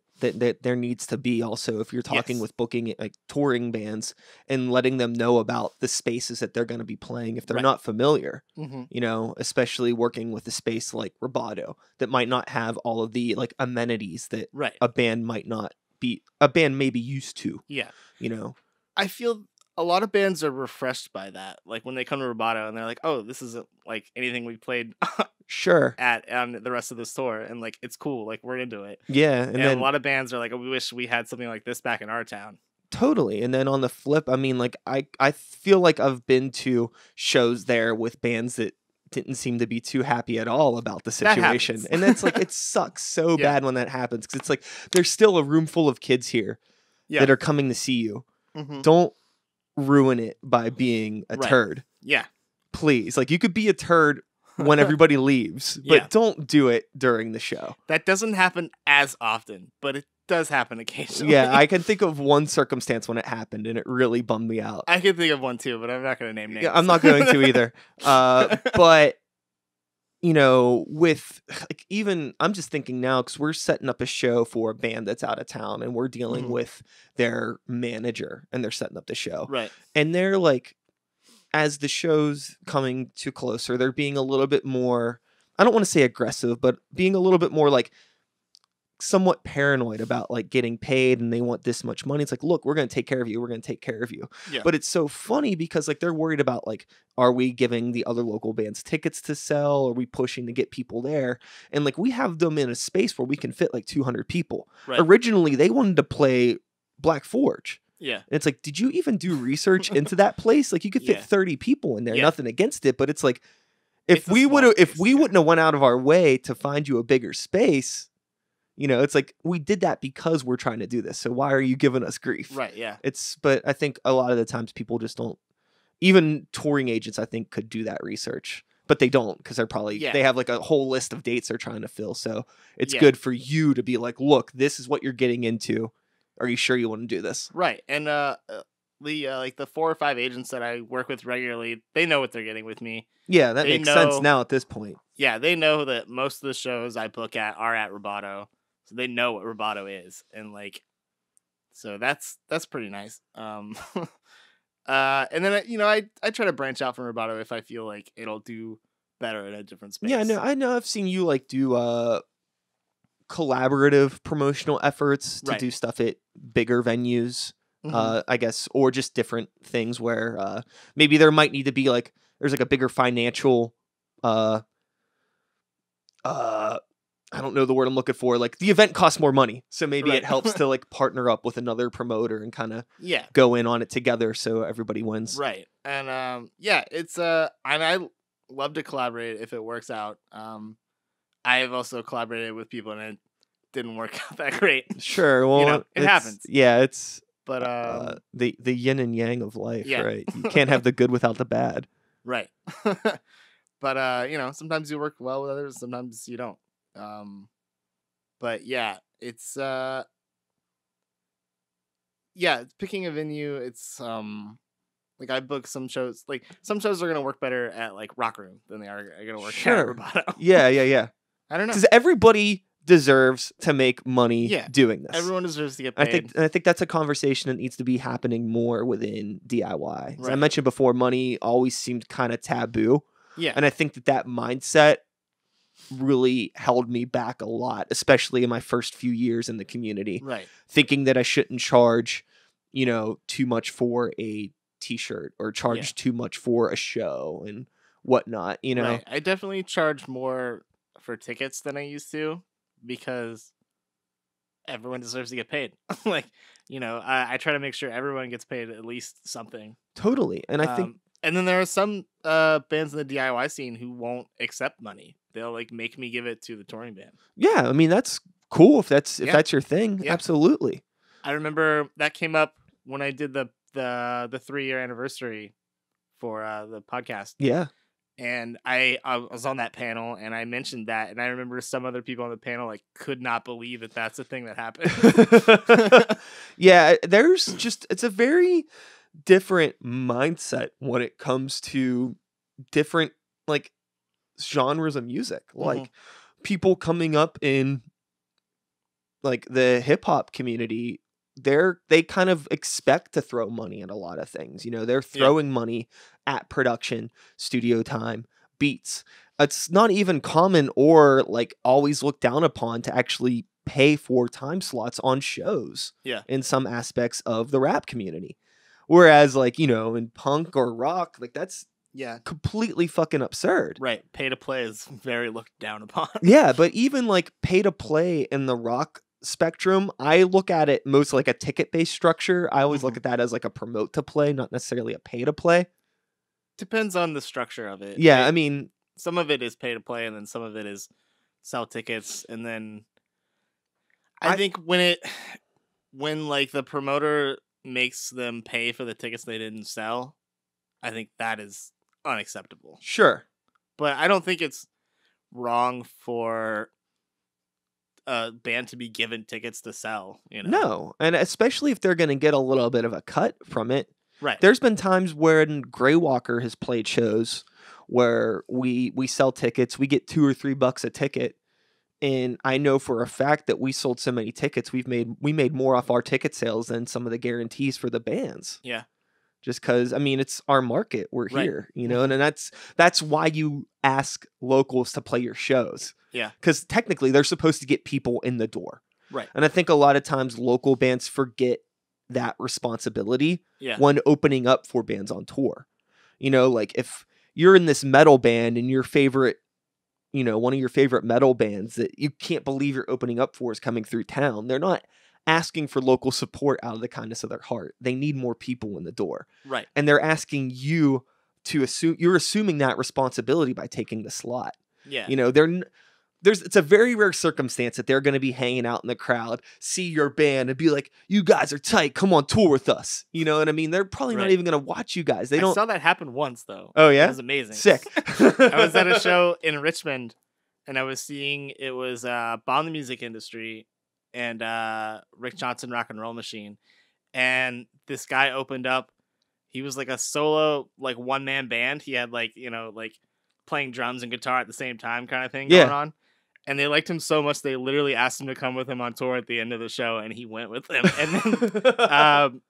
there needs to be also if you're talking Yes. with booking like touring bands and letting them know about the spaces that they're going to be playing if they're Right. not familiar, Mm-hmm. you know, especially working with a space like Roboto that might not have all of the like amenities that Right. a band may be used to, Yeah. you know. I feel a lot of bands are refreshed by that. Like when they come to Roboto and they're like, oh, this isn't like anything we played Sure. at on the rest of the tour, and like it's cool, like we're into it. Yeah, And then a lot of bands are like, oh, we wish we had something like this back in our town. totally. And then on the flip, I mean, like I feel like I've been to shows there with bands that didn't seem to be too happy at all about the That situation. happens. And that's like it sucks so Yeah. bad when that happens because it's like there's still a room full of kids here Yeah. that are coming to see you. Mm-hmm. Don't ruin it by being a Right. turd. Yeah. Please. Like you could be a turd when everybody leaves, but Yeah. don't do it during the show. That doesn't happen as often, but it does happen occasionally. Yeah, I can think of one circumstance when it happened and it really bummed me out. I can think of one too, but I'm not going to name names. Yeah, I'm not going to either. But you know, with like even I'm just thinking now because we're setting up a show for a band that's out of town and we're dealing Mhm. with their manager and they're setting up the show. Right. And they're like, as the show's coming to closer, they're being a little bit more, I don't want to say aggressive, but being a little bit more like somewhat paranoid about like getting paid and they want this much money. It's like, look, we're going to take care of you. We're going to take care of you. Yeah. But it's so funny because like they're worried about like, are we giving the other local bands tickets to sell? Are we pushing to get people there? And like we have them in a space where we can fit like 200 people. Right. Originally, they wanted to play Black Forge. Yeah. And it's like, did you even do research into that place? Like you could fit Yeah. 30 people in there. Yeah. Nothing against it, but it's like if It's a we small would have if space, we yeah. wouldn't have went out of our way to find you a bigger space, you know, it's like we did that because we're trying to do this. So why are you giving us grief? Right. Yeah. But I think a lot of the times people just don't, even touring agents I think could do that research, but they don't because they're probably Yeah. they have like a whole list of dates they're trying to fill. So it's Yeah. good for you to be like, look, this is what you're getting into. Are you sure you want to do this? Right. And the like the 4 or 5 agents that I work with regularly, they know what they're getting with me. Yeah, that They makes sense know- now at this point. Yeah, they know that most of the shows I book at are at Roboto, so they know what Roboto is, and like, so that's pretty nice. And then you know I try to branch out from Roboto if I feel like it'll do better in a different space. Yeah, I know. I've seen you like do collaborative promotional efforts to Right. do stuff at bigger venues. Mhm. I guess, or just different things where maybe there might need to be like there's like a bigger financial I don't know the word I'm looking for. Like the event costs more money, so maybe Right. it helps to like partner up with another promoter and kind of Yeah. go in on it together so everybody wins. Right. And yeah, it's and I love to collaborate if it works out. I have also collaborated with people and it didn't work out that great. Sure. Well, know, it it's- happens. Yeah, it's But the yin and yang of life, Yeah. right? You can't have the good without the bad. right. But you know, sometimes you work well with others, sometimes you don't. But yeah, it's yeah, picking a venue, it's like I book some shows, like some shows are gonna work better at like Rock Room than they are gonna work Sure. at Roboto. Yeah. I don't know. Because everybody deserves to make money Yeah. doing this. Everyone deserves to get paid. I think that's a conversation that needs to be happening more within DIY. As I Right. mentioned before, money always seemed kind of taboo, Yeah. and I think that mindset really held me back a lot, especially in my first few years in the community, Right. thinking that I shouldn't charge, you know, too much for a t-shirt or charge Yeah. too much for a show and whatnot, you know. Right. I definitely charge more for tickets than I used to because everyone deserves to get paid. Like, you know, I try to make sure everyone gets paid at least something. Totally. And I think and then there are some bands in the DIY scene who won't accept money. They'll like make me give it to the touring band. yeah, I mean that's cool if that's Yeah. that's your thing. Yeah. Absolutely. I remember that came up when I did the 3-year anniversary for the podcast. Yeah. And I was on that panel and I mentioned that, and I remember some other people on the panel like could not believe that that's a thing that happened. Yeah, there's just it's a very different mindset when it comes to different like genres of music. Like people coming up in like the hip hop community, they kind of expect to throw money at a lot of things. You know, they're throwing money at production, studio time, beats. It's not even common or like always looked down upon to actually pay for time slots on shows. Yeah. In some aspects of the rap community. Whereas like, you know, in punk or rock, like that's completely fucking absurd. Right. Pay to play is very looked down upon. Yeah, but even like pay to play in the rock spectrum, I look at it most like a ticket-based structure. I always look at that as like a promote to play, not necessarily a pay to play. Depends on the structure of it. Yeah, I mean, some of it is pay to play and then some of it is sell tickets, and then I think when like the promoter makes them pay for the tickets they didn't sell, I think that is unacceptable. Sure. But I don't think it's wrong for a band to be given tickets to sell, you know? No, and especially if they're going to get a little bit of a cut from it. Right. There's been times when Greywalker has played shows where we sell tickets, we get $2 or $3 a ticket, and I know for a fact that we sold so many tickets, we made more off our ticket sales than some of the guarantees for the bands. Yeah. Just because, I mean, it's our market. We're here, you know, and that's why you ask locals to play your shows. Yeah. Because technically they're supposed to get people in the door. Right. And I think a lot of times local bands forget that responsibility when opening up for bands on tour. You know, like if you're in this metal band and your favorite, you know, one of your favorite metal bands that you can't believe you're opening up for is coming through town, they're not asking for local support out of the kindness of their heart. They need more people in the door. Right. And they're asking you to you're assuming that responsibility by taking the slot. Yeah. You know, it's a very rare circumstance that they're going to be hanging out in the crowd, see your band and be like, you guys are tight. Come on tour with us. You know what I mean? They're probably not even going to watch you guys. I saw that happen once though. Oh yeah. It was amazing. Sick. I was at a show in Richmond and I was seeing, it was Bomb the Music Industry and Rick Johnson Rock and Roll Machine. And this guy opened up. He was like a solo, like one man band. He had like, you know, like playing drums and guitar at the same time kind of thing going on. And they liked him so much, they literally asked him to come with him on tour at the end of the show, and he went with them. And then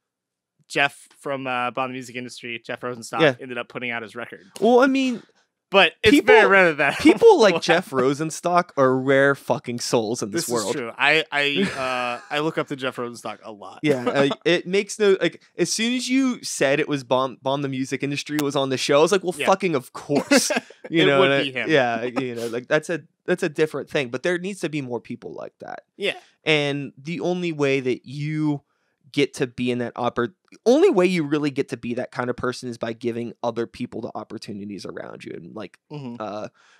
Jeff from Bomb the Music Industry, Jeff Rosenstock, ended up putting out his record. Well, I mean, but it's very rare that people like Jeff Rosenstock are rare fucking souls in this world. Is true. I look up to Jeff Rosenstock a lot. Yeah, it makes no like. As soon as you said it was Bomb the Music Industry was on the show, I was like, well, fucking of course. You know, would be him. Yeah, you know, like that's a different thing. But there needs to be more people like that. Yeah, and the only way that you get to be in that only way you really get to be that kind of person is by giving other people the opportunities around you and like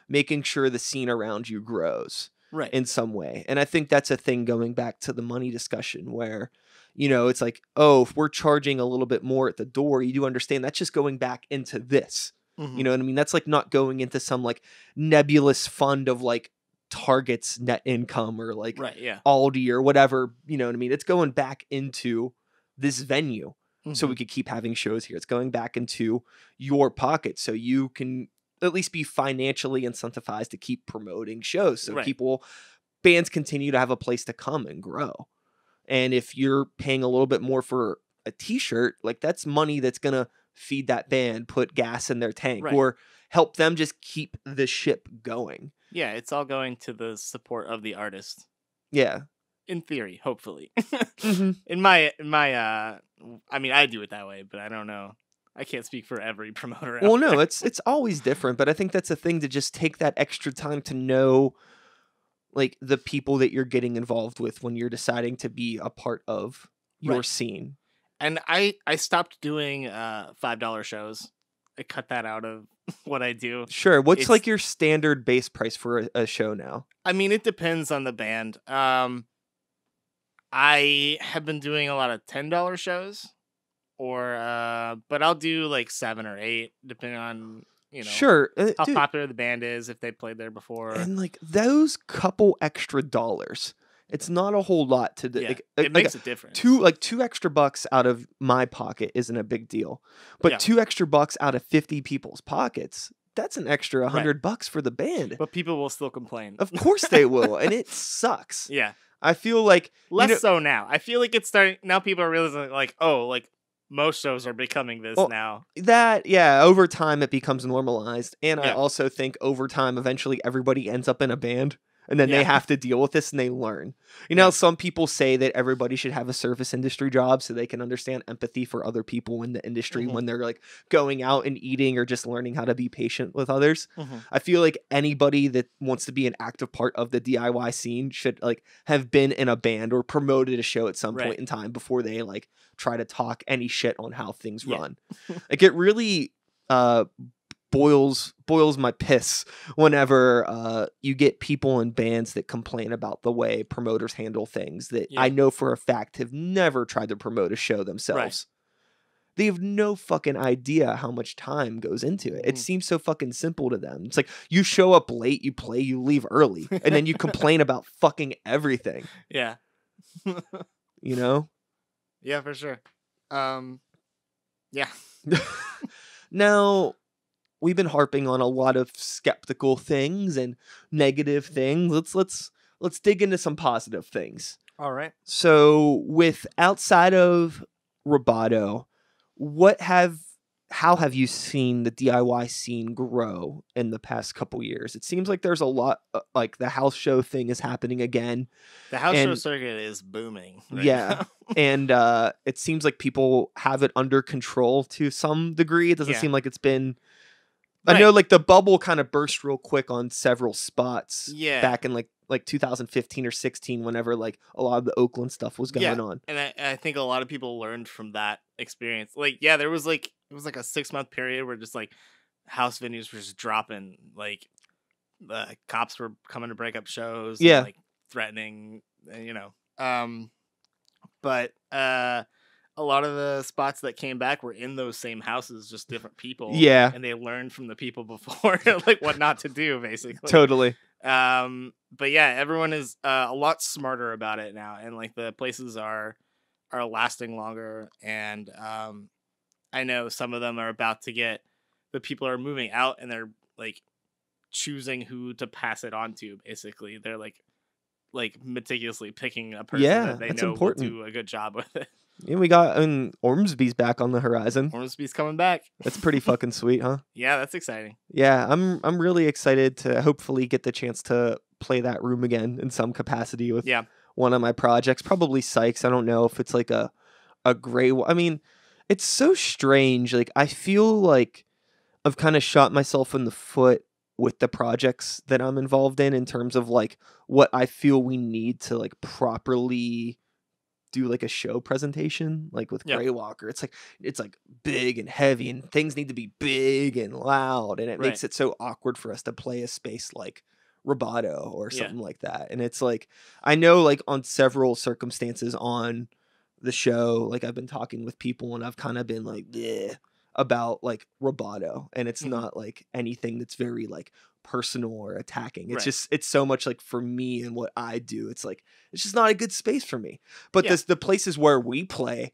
making sure the scene around you grows in some way. And I think that's a thing going back to the money discussion where, you know, it's like, oh, if we're charging a little bit more at the door, you do understand that's just going back into this. You know what I mean? That's like not going into some like nebulous fund of like Target's net income or like Aldi or whatever, you know what I mean? It's going back into this venue so we could keep having shows here. It's going back into your pocket so you can at least be financially incentivized to keep promoting shows so bands continue to have a place to come and grow. And if you're paying a little bit more for a t-shirt, like that's money that's going to feed that band, put gas in their tank or help them just keep the ship going. Yeah, it's all going to the support of the artist. Yeah. In theory, hopefully. In my I mean, I do it that way, but I don't know. I can't speak for every promoter out Well, no, there. it's always different, but I think that's a thing to just take that extra time to know like the people that you're getting involved with when you're deciding to be a part of your scene. And I stopped doing $5 shows. I cut that out of what I do. Sure. What's like your standard base price for a show now? I mean, it depends on the band. I have been doing a lot of $10 shows, but I'll do like 7 or 8, depending on, you know, how popular the band is, if they played there before. And like those couple extra dollars It's not a whole lot to Yeah, it makes a difference. $2 extra out of my pocket isn't a big deal, but $2 out of 50 people's pockets, that's an extra $100 for the band. But people will still complain. Of course they will, and it sucks. Yeah, I feel like less so now. I feel like it's starting now. People are realizing like, oh, like most shows are becoming this now. Over time it becomes normalized, and I also think over time eventually everybody ends up in a band. And then they have to deal with this and they learn. You know, some people say that everybody should have a service industry job so they can understand empathy for other people in the industry when they're like going out and eating or just learning how to be patient with others. I feel like anybody that wants to be an active part of the DIY scene should like have been in a band or promoted a show at some point in time before they like try to talk any shit on how things run. Like it really boils my piss whenever you get people in bands that complain about the way promoters handle things that I know for a fact have never tried to promote a show themselves. They have no fucking idea how much time goes into it. It seems so fucking simple to them. It's like you show up late, you play, you leave early, and then you complain about fucking everything. Yeah. You know? Yeah, for sure. Yeah. Now, we've been harping on a lot of skeptical things and negative things. Let's dig into some positive things. All right. So, with outside of Roboto, how have you seen the DIY scene grow in the past couple years? It seems like there's a lot, like the house show thing is happening again. The house show circuit is booming. Right now. And it seems like people have it under control to some degree. It doesn't seem like it's been. I know, like the bubble kind of burst real quick on several spots. Back in like 2015 or 16, whenever like a lot of the Oakland stuff was going on. And I think a lot of people learned from that experience. Like, there was like it was like a 6-month period where just like house venues were just dropping. Like the cops were coming to break up shows. And, like threatening. You know. But a lot of the spots that came back were in those same houses, just different people. Yeah. And they learned from the people before, like what not to do, basically. Totally. But yeah, everyone is a lot smarter about it now. And like the places are lasting longer. And I know some of them are about to get, the people are moving out and they're like choosing who to pass it on to, basically. They're like meticulously picking a person that they know will do a good job with it. Yeah, we got Ormsby's back on the horizon. Ormsby's coming back. That's pretty fucking sweet, huh? Yeah, that's exciting. Yeah, I'm really excited to hopefully get the chance to play that room again in some capacity with one of my projects. Probably Sikes. I don't know if it's like a gray. I mean, it's so strange. Like I feel like I've kind of shot myself in the foot with the projects that I'm involved in terms of like what I feel we need to like properly do like a show presentation, like with Greywalker. It's like big and heavy and things need to be big and loud, and it makes it so awkward for us to play a space like Roboto or something like that. And it's like, I know like on several circumstances on the show, like I've been talking with people and I've kind of been like, bleh, about like Roboto, and it's not like anything that's very like personal or attacking. It's just, it's so much like for me and what I do, it's like it's just not a good space for me. But the places where we play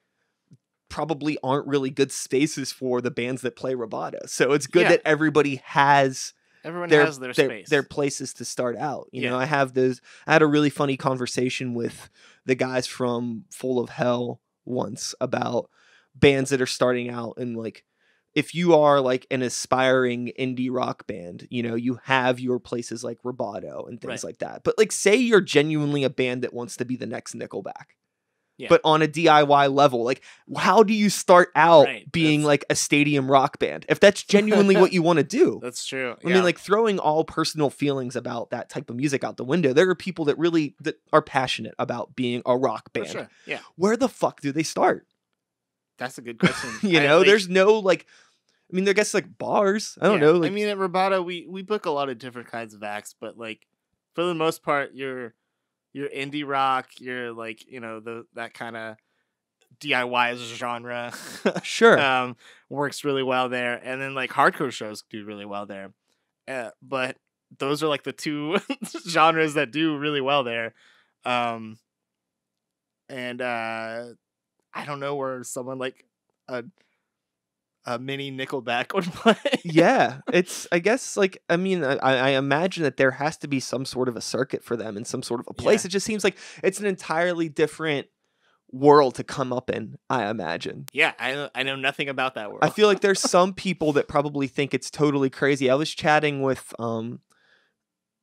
probably aren't really good spaces for the bands that play Roboto. So it's good that everybody has their space, their places to start out. You know, I had a really funny conversation with the guys from Full of Hell once about bands that are starting out, and like if you are like an aspiring indie rock band, you know, you have your places like Roboto and things like that. But like say you're genuinely a band that wants to be the next Nickelback. But on a DIY level, like how do you start out being like a stadium rock band if that's genuinely what you want to do? That's true. I mean, like throwing all personal feelings about that type of music out the window, there are people that really that are passionate about being a rock band. For sure. Yeah. Where the fuck do they start? That's a good question. There's no like, I mean, I guess like bars. I don't know. Like, I mean, at Roboto, we book a lot of different kinds of acts, but like for the most part, you're indie rock. You're like, you know, that kind of DIY as a genre. Sure. Works really well there, and then like hardcore shows do really well there. But those are like the two genres that do really well there. And I don't know where someone like a mini Nickelback would play. Yeah, it's, I guess, like, I mean, I imagine that there has to be some sort of a circuit for them in some sort of a place. Yeah. It just seems like it's an entirely different world to come up in, I imagine. Yeah, I know nothing about that world. I feel like there's some people that probably think it's totally crazy. I was chatting with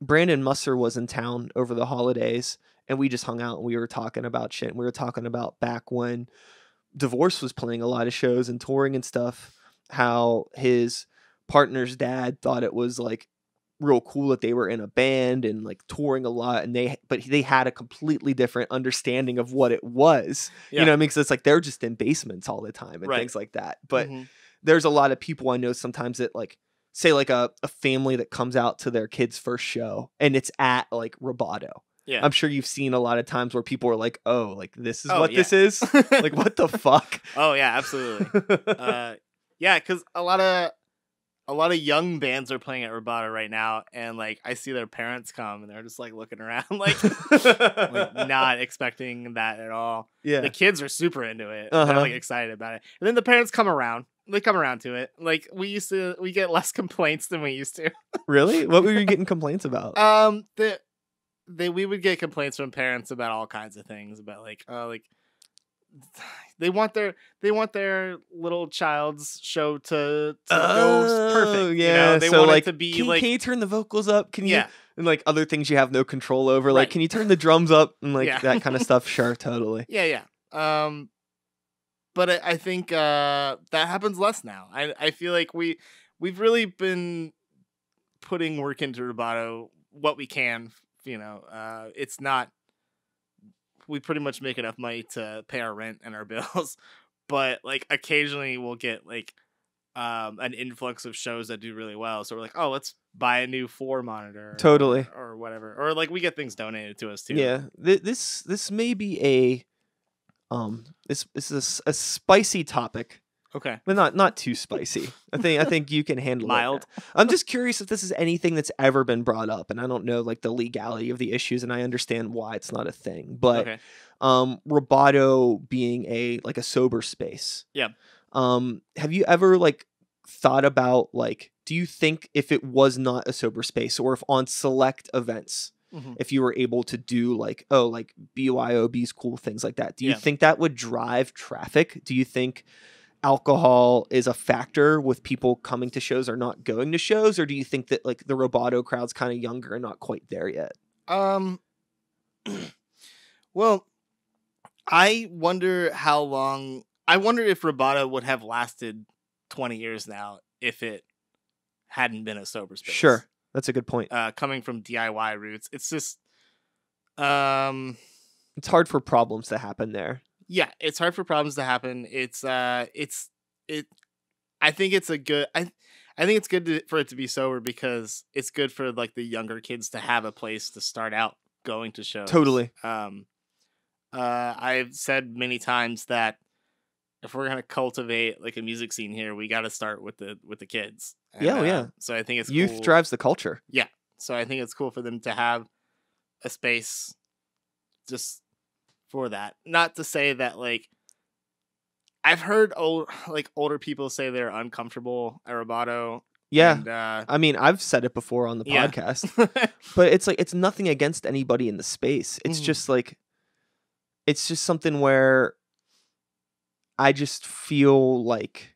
Brandon Musser was in town over the holidays, and we just hung out and we were talking about shit. And we were talking about back when Divorce was playing a lot of shows and touring and stuff, how his partner's dad thought it was like real cool that they were in a band and like touring a lot, and they had a completely different understanding of what it was. Yeah. You know what I mean? Because it's like they're just in basements all the time and Right. things like that. But Mhm. there's a lot of people I know sometimes that like say like a family that comes out to their kid's first show and it's at like Roboto. Yeah. I'm sure you've seen a lot of times where people are like, oh, like this is Oh, what yeah. this is? Like, what the fuck? Oh yeah, absolutely. Yeah, because a lot of young bands are playing at Roboto right now, and like I see their parents come and they're just like looking around like not expecting that at all. Yeah. The kids are super into it. Uh-huh. They're like excited about it. And then the parents come around. They come around to it. Like we get less complaints than we used to. Really? What were you getting complaints about? We would get complaints from parents about all kinds of things, about like they want their little child's show to go perfect. Yeah. You know? They so want like, it to be can, like can you turn the vocals up? Can you? Yeah. And like other things you have no control over. Like, Right. can you turn the drums up and like Yeah. that kind of stuff? Sure, totally. Yeah. But I think that happens less now. I feel like we've really been putting work into Roboto what we can. You know, it's not. We pretty much make enough money to pay our rent and our bills, but like occasionally we'll get like an influx of shows that do really well. So we're like, oh, let's buy a new 4 monitor, Totally. or whatever, or like we get things donated to us too. Yeah. This may be a this is a spicy topic. Okay. But not too spicy. I think you can handle Mild. it. I'm just curious if this is anything that's ever been brought up, and I don't know like the legality of the issues, and I understand why it's not a thing. But Okay. Roboto being a sober space. Yeah. Have you ever like thought about like, do you think if it was not a sober space, or if on select events, Mhm. if you were able to do like, oh, like BYOB's cool things like that, do you Yeah. think that would drive traffic? Do you think alcohol is a factor with people coming to shows or not going to shows, or do you think that like the Roboto crowd's kind of younger and not quite there yet? Well, I wonder if Roboto would have lasted 20 years now if it hadn't been a sober space. Sure, that's a good point. Coming from DIY roots, it's just It's hard for problems to happen there. yeah, it's hard for problems to happen. I think it's good for it to be sober, because it's good for like the younger kids to have a place to start out going to shows. Totally. I've said many times that if we're gonna cultivate like a music scene here, we got to start with the kids. And, Yeah. So I think it's Youth cool. drives the culture. Yeah. So I think it's cool for them to have a space just for that. Not to say that like I've heard older people say they're uncomfortable at Roboto. Yeah. And, I mean, I've said it before on the Yeah. podcast, but it's like, it's nothing against anybody in the space. It's Mhm. just like, it's just something where I just feel like,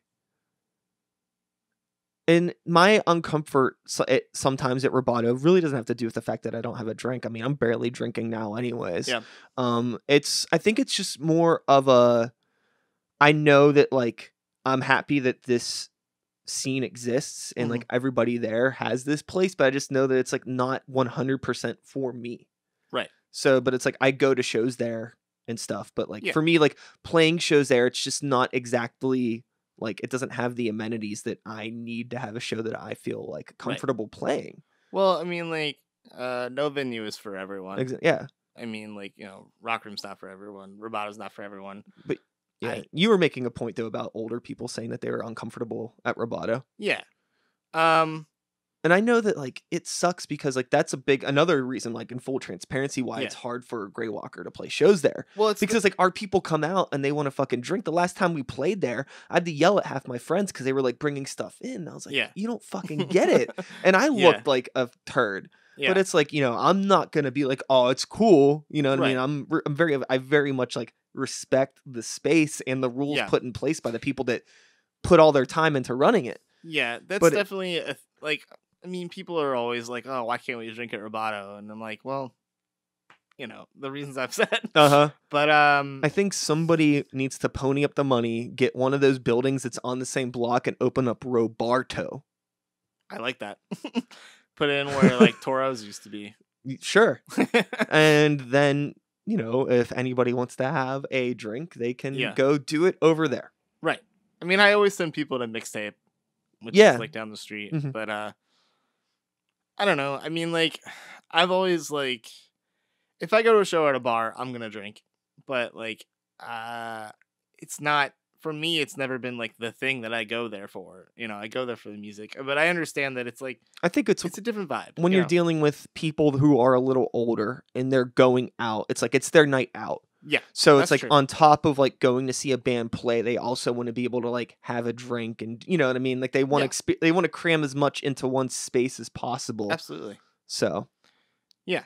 and my uncomfort sometimes at Roboto really doesn't have to do with the fact that I don't have a drink. I mean, I'm barely drinking now anyways. Yeah. I think it's just more of I know that like, I'm happy that this scene exists and like everybody there has this place, but I just know that it's like not 100% for me. Right. So, but it's like, I go to shows there and stuff, but like Yeah. for me, like playing shows there, it's just not exactly like, it doesn't have the amenities that I need to have a show that I feel like comfortable playing. Well, I mean, like, no venue is for everyone. Yeah. I mean, like, you know, Rock Room's not for everyone. Roboto's not for everyone. But yeah, you were making a point though about older people saying that they were uncomfortable at Roboto. Yeah. And I know that like it sucks because like that's another reason, like in full transparency, why Yeah. it's hard for Grey Walker to play shows there. Well, it's Because like our people come out and they want to fucking drink. The last time we played there, I had to yell at half my friends because they were like bringing stuff in. I was like, Yeah. you don't fucking get it. And I Yeah. looked like a turd. Yeah. But it's like, you know, I'm not gonna be like, oh, it's cool. You know what Right. I mean? I very much like respect the space and the rules Yeah. put in place by the people that put all their time into running it. Yeah, that's But definitely like. I mean, people are always like, "Oh, why can't we drink at Roboto?" And I'm like, "Well, you know, the reasons I've said." Uh-huh. But I think somebody needs to pony up the money, get one of those buildings that's on the same block, and open up Roboto. I like that. Put it in where like Toro's used to be. Sure. And then, you know, if anybody wants to have a drink, they can Yeah. go do it over there. Right. I mean, I always send people to Mixtape, which Yeah. is like down the street. Mhm. But I don't know. I mean, like, I've always like, if I go to a show at a bar, I'm gonna drink. But like, it's not for me. It's never been like the thing that I go there for. You know, I go there for the music. But I understand that it's like, I think it's a different vibe when you you're know? dealing with people who are a little older and they're going out. It's like it's their night out. Yeah. So it's That's like true. on top of like going to see a band play, they also want to be able to like have a drink and you know what I mean? Like they want to they want to cram as much into one space as possible. Absolutely. So, yeah.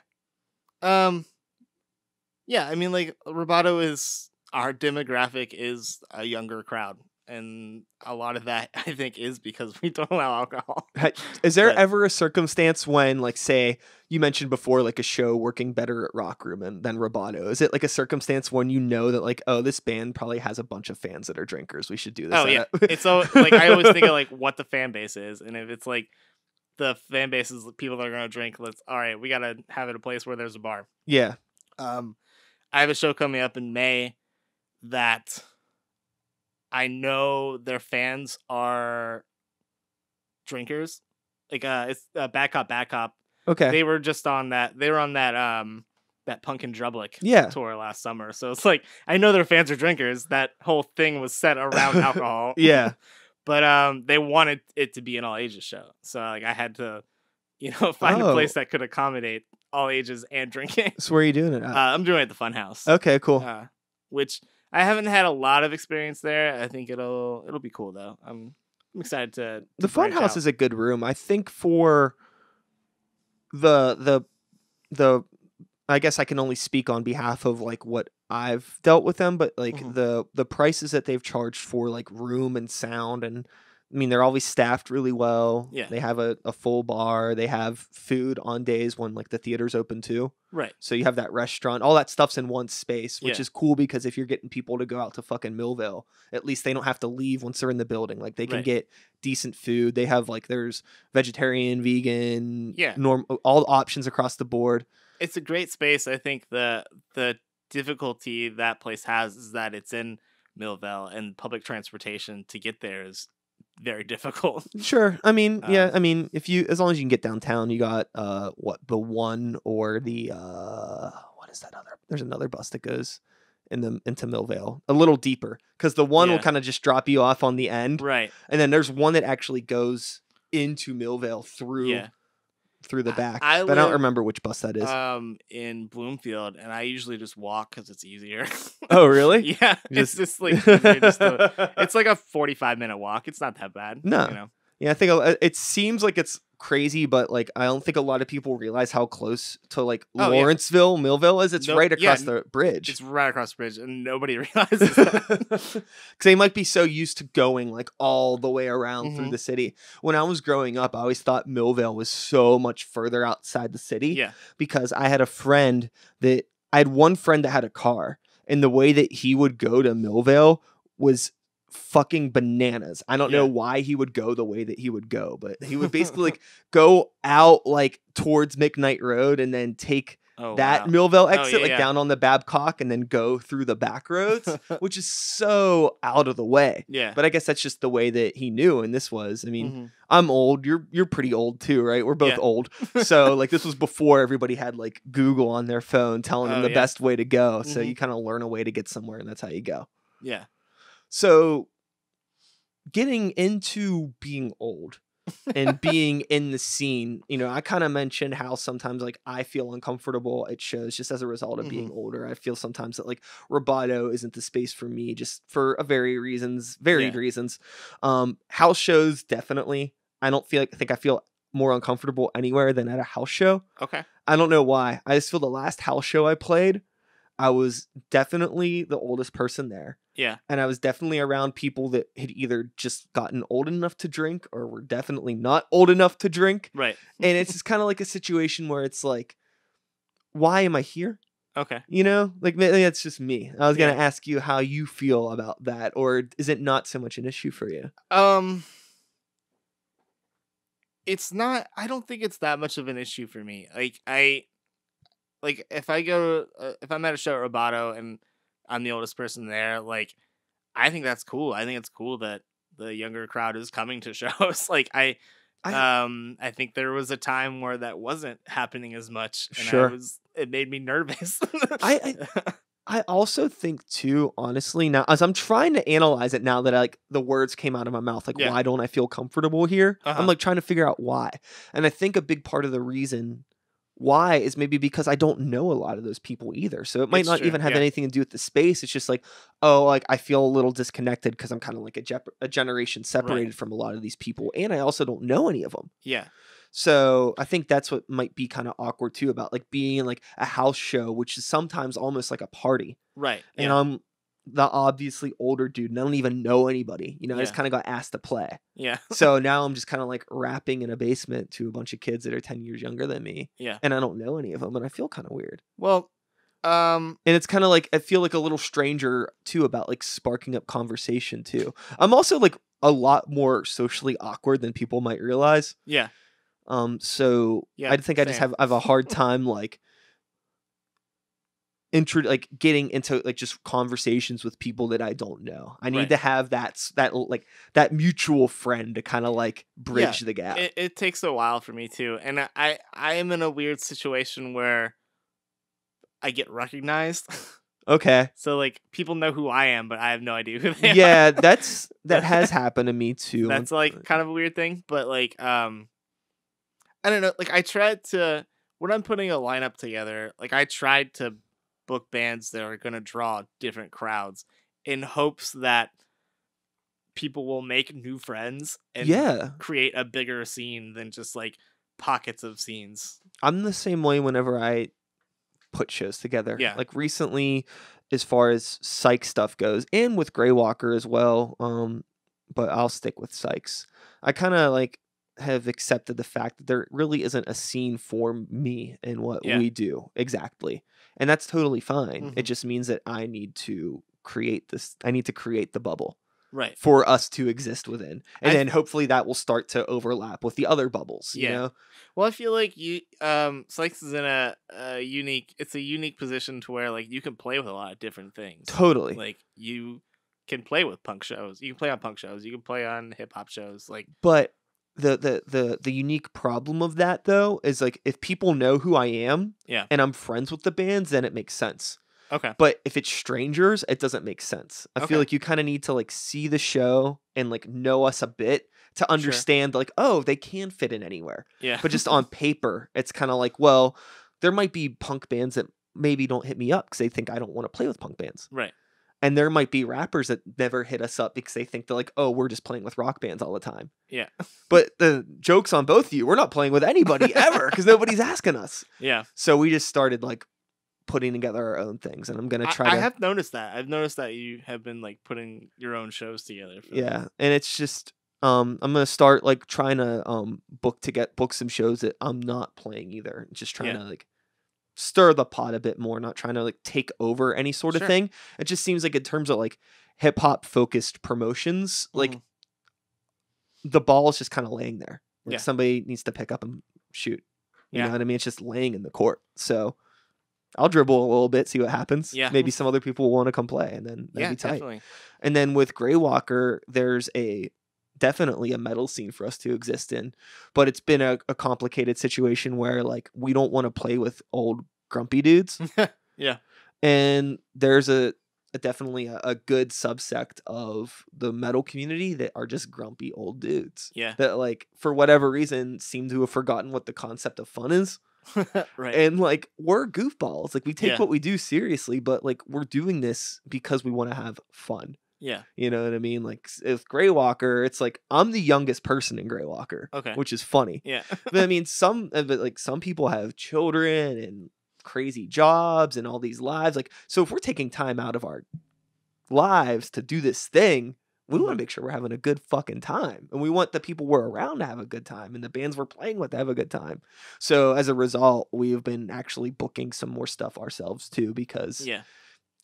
Yeah, I mean like Roboto is our demographic is a younger crowd. And a lot of that I think is because we don't allow alcohol. is there But- ever a circumstance when like say you mentioned before like a show working better at Rock Room than Roboto? Is it like a circumstance when you know that like, oh, this band probably has a bunch of fans that are drinkers. We should do this. Oh yeah. It's so like I always think of like what the fan base is, and if it's like the fan base is people that are gonna drink, all right, we gotta have it a place where there's a bar. Yeah. I have a show coming up in May that I know their fans are drinkers. Like it's Bad Cop. Okay. They were just on that. They were on that that Punk and Drublick Yeah. tour last summer. So it's like I know their fans are drinkers. That whole thing was set around alcohol. Yeah. But they wanted it to be an all ages show. So like I had to, you know, find a place that could accommodate all ages and drinking. So where are you doing it at? I'm doing it at the Funhouse. Okay, cool. Which I haven't had a lot of experience there. I think it'll be cool though. I'm excited to The branch Funhouse out. is a good room. I think for the I guess I can only speak on behalf of like what I've dealt with them, but like Mhm. the prices that they've charged for like room and sound, and I mean they're always staffed really well. Yeah. They have a full bar. They have food on days when like the theater's open too. Right. So you have that restaurant. All that stuff's in one space, which Yeah. is cool because if you're getting people to go out to fucking Millville, at least they don't have to leave once they're in the building. Like they can Right. get decent food. They have like there's vegetarian, vegan, Yeah. all options across the board. It's a great space. I think the difficulty that place has is that it's in Millville and public transportation to get there is very difficult. Sure. I mean, yeah, I mean, if you as long as you can get downtown, you got what, the one or the what is that other? There's another bus that goes into Millvale a little deeper because the one will Yeah. kind of just drop you off on the end. Right. And then there's one that actually goes into Millvale through Yeah. the back. I but I don't live, remember which bus that is. in Bloomfield, and I usually just walk because it's easier. Oh, really? Yeah, it's just like easier it's like a 45-minute walk. It's not that bad. No. You know? Yeah, I think it seems like it's crazy, but like I don't think a lot of people realize how close to like Oh, yeah. Lawrenceville, Millville is. It's Nope, right yeah, across the bridge. It's right across the bridge, and nobody realizes that. Because they might be so used to going like all the way around through Mhm. the city. When I was growing up, I always thought Millvale was so much further outside the city. Yeah. Because I had one friend that had a car, and the way that he would go to Millvale was fucking bananas. I don't know Yeah. why he would go the way that he would go, but he would basically like go out like towards McKnight Road and then take Oh, that wow. Millville exit yeah, like yeah. down on the Babcock and then go through the back roads, which is so out of the way. Yeah. But I guess that's just the way that he knew. And this was, I mean, Mhm. I'm old. You're pretty old too, right? We're both Yeah. old. So like this was before everybody had like Google on their phone telling them Oh, the yeah. best way to go. So Mhm. you kind of learn a way to get somewhere, and that's how you go. Yeah. So getting into being old, and being in the scene, I kind of mentioned how sometimes like I feel uncomfortable at shows just as a result of being older. I feel sometimes that like Roboto isn't the space for me just for varied reasons. House shows, definitely. I don't think I feel more uncomfortable anywhere than at a house show. Okay. I don't know why. I just feel the last house show I played, I was definitely the oldest person there. Yeah. And I was definitely around people that had either just gotten old enough to drink or were definitely not old enough to drink. Right. And it's just kind of like a situation where it's like, why am I here? Okay. Like maybe that's just me. I was going to Yeah. ask you how you feel about that, or is it not so much an issue for you? It's not, I don't think it's that much of an issue for me. Like if I'm at a show at Roboto and I'm the oldest person there, like I think that's cool. I think it's cool that the younger crowd is coming to shows. Like I think there was a time where that wasn't happening as much, and Sure. it made me nervous. I also think too, honestly, now as I'm trying to analyze it now that the words came out of my mouth, like Yeah. why don't I feel comfortable here? Uh-huh. I'm like trying to figure out why. And I think a big part of the reason why is maybe because I don't know a lot of those people either. So it might It's not true, even have yeah. anything to do with the space. It's just like, oh, like I feel a little disconnected because I'm kind of like a generation separated from a lot of these people. And I also don't know any of them. Yeah. So I think that's what might be kind of awkward too about like being in like a house show, which is sometimes almost like a party. Right. And Yeah. I'm the obviously older dude and I don't even know anybody. I Yeah. just kind of got asked to play. Yeah. So now I'm just kind of like rapping in a basement to a bunch of kids that are 10 years younger than me. Yeah. And I don't know any of them and I feel kind of weird. Well, And it's kind of like I feel like a little stranger too about like sparking up conversation too. I'm also like a lot more socially awkward than people might realize. yeah. So Yeah, I think I just same. have a hard time like getting into like just conversations with people that I don't know. I need Right. to have that mutual friend to kind of like bridge the gap. It takes a while for me too, and I am in a weird situation where I get recognized. Okay. So like people know who I am, but I have no idea who they are. Yeah, that has happened to me too. That's like kind of a weird thing, but like I don't know, like I tried to, when I'm putting a lineup together, like I tried to book bands that are going to draw different crowds in hopes that people will make new friends and Yeah. create a bigger scene than just like pockets of scenes. I'm the same way whenever I put shows together. Yeah. Like recently, as far as Sikes stuff goes, and with Grey Walker as well. But I'll stick with Sikes. I kind of like have accepted the fact that there really isn't a scene for me in what Yeah. we do exactly, and that's totally fine. It Mhm. just means that I need to create this. I need to create the bubble Right. for us to exist within, and I- then hopefully that will start to overlap with the other bubbles. You Yeah. know? Well, I feel like Sykes is in a unique position to where like you can play with a lot of different things. Totally. Like you can play with punk shows. You can play on punk shows. You can play on hip hop shows. Like But the unique problem of that though is like if people know who I am Yeah. and I'm friends with the bands, then it makes sense. okay. But if it's strangers, it doesn't make sense. I Okay. feel like you kind of need to like see the show and like know us a bit to understand like, oh, they can fit in anywhere. Yeah. But just on paper, it's kind of like, well, there might be punk bands that maybe don't hit me up because they think I don't want to play with punk bands. right. And there might be rappers that never hit us up because they think they're like, oh, we're just playing with rock bands all the time. Yeah. But the joke's on both of you. We're not playing with anybody ever because nobody's asking us. Yeah. So we just started like putting together our own things. And I'm going to try I to. have noticed that. I've noticed that you have been like putting your own shows together. Yeah. And it's just, I'm going to start like trying to book some shows that I'm not playing either. Just trying to like stir the pot a bit more, not trying to like take over any sort of Sure. thing. It just seems like in terms of like hip hop focused promotions, like the ball is just kind of laying there. Like Yeah. somebody needs to pick up and shoot. You Yeah. know what I mean? It's just laying in the court. So I'll dribble a little bit, see what happens. Yeah. Maybe some other people will want to come play, and then that'd Yeah, be tight. definitely. And then with Grey Walker, there's definitely a metal scene for us to exist in, but it's been a complicated situation where like we don't want to play with old grumpy dudes. Yeah. And there's a definitely a good subsect of the metal community that are just grumpy old dudes. Yeah. That, like, for whatever reason, seem to have forgotten what the concept of fun is. Right. And, like, we're goofballs. Like, we take Yeah. what we do seriously, but, like, we're doing this because we want to have fun. Yeah. You know what I mean? Like, with Greywalker, it's like I'm the youngest person in Greywalker, Okay. which is funny. Yeah. But I mean, some people have children and crazy jobs and all these lives. Like, so if we're taking time out of our lives to do this thing, we want to make sure we're having a good fucking time, and we want the people we're around to have a good time, and the bands we're playing with to have a good time. So as a result, we've been actually booking some more stuff ourselves too, because Yeah.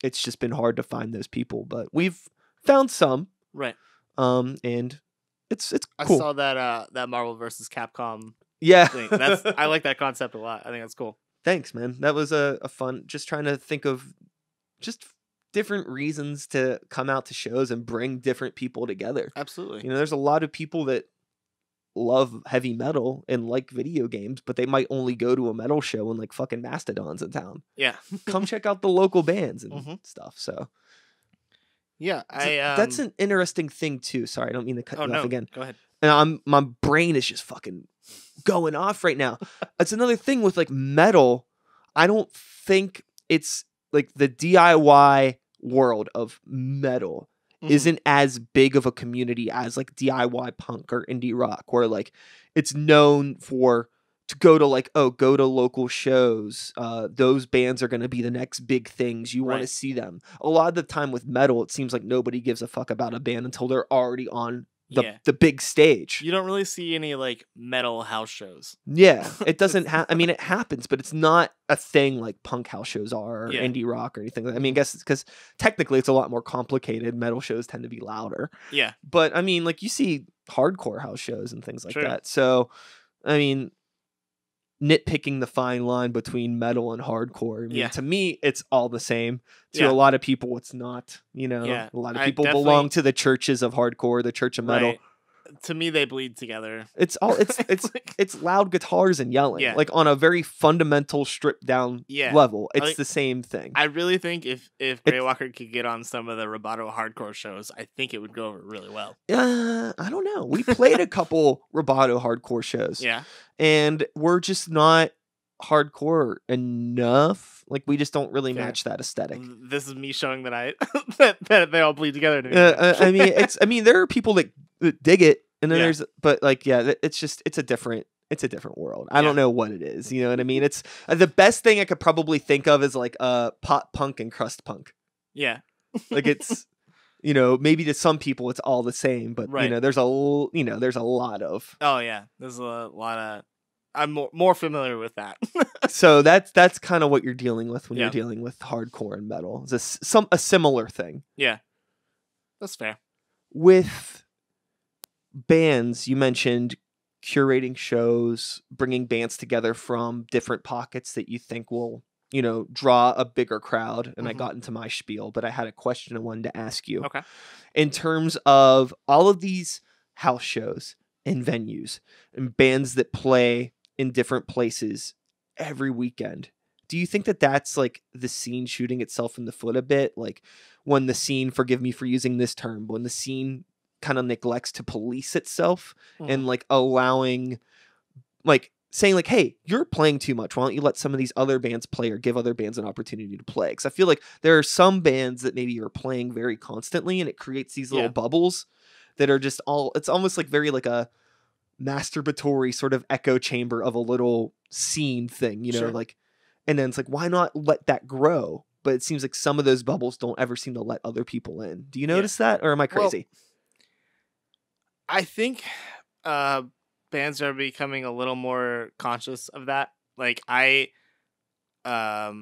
it's just been hard to find those people, but we've found some. Right. And it's I cool. saw that Marvel versus Capcom Yeah. thing. I like that concept a lot. I think that's cool. Thanks, man. That was a fun, just trying to think of just different reasons to come out to shows and bring different people together. Absolutely. You know, there's a lot of people that love heavy metal and like video games, but they might only go to a metal show when like fucking Mastodon's in town. Yeah. Come check out the local bands and stuff. So yeah, that's an interesting thing too. Sorry, I don't mean to cut you off again. Go ahead. And my brain is just fucking going off right now. That's another thing with like metal. I don't think it's like the DIY world of metal isn't as big of a community as like DIY punk or indie rock, where like it's known for to go to like, go to local shows. Those bands are going to be the next big things. You want to see them. A lot of the time with metal, it seems like nobody gives a fuck about a band until they're already on the big stage. You don't really see any like metal house shows. Yeah, it doesn't I mean, it happens, but it's not a thing like punk house shows are or indie rock or anything. I mean, I guess it's because technically it's a lot more complicated. Metal shows tend to be louder. Yeah. But I mean, like you see hardcore house shows and things like that. So, I mean, nitpicking the fine line between metal and hardcore. I mean, to me, it's all the same. To a lot of people, it's not. You know, a lot of people belong to the churches of hardcore, the Church of Metal. Right. To me, they bleed together. It's all it's loud guitars and yelling, like on a very fundamental, stripped down level. It's the same thing. I really think if Greywalker could get on some of the Roboto hardcore shows, I think it would go over really well. I don't know. We played a couple Roboto hardcore shows. Yeah. And we're just not hardcore enough. Like, we just don't really match that aesthetic. This is me showing that that they all bleed together. I mean, there are people that dig it, and then but like, it's a different world. I don't know what it is. You know what I mean? It's the best thing I could probably think of is like pop punk and crust punk. Yeah. Like, it's, you know, maybe to some people it's all the same, but you know, there's a lot of. Oh yeah, there's a lot of. I'm more familiar with that. So that's kind of what you're dealing with when you're dealing with hardcore and metal. It's a similar thing. Yeah, that's fair. With bands, you mentioned curating shows, bringing bands together from different pockets that you think will, you know, draw a bigger crowd. And I got into my spiel, but I had a question I wanted to ask you. Okay. In terms of all of these house shows and venues and bands that play in different places every weekend, do you think that that's like the scene shooting itself in the foot a bit? Like, when the scene, forgive me for using this term, when the scene kind of neglects to police itself and like allowing, like saying like, hey, you're playing too much. Why don't you let some of these other bands play or give other bands an opportunity to play? Because I feel like there are some bands that maybe are playing very constantly, and it creates these little bubbles that are just it's almost like very like a masturbatory sort of echo chamber of a little scene thing, you know, like, and then it's like, why not let that grow? But it seems like some of those bubbles don't ever seem to let other people in. Do you notice that, or am I crazy? Well, I think bands are becoming a little more conscious of that. Like, I have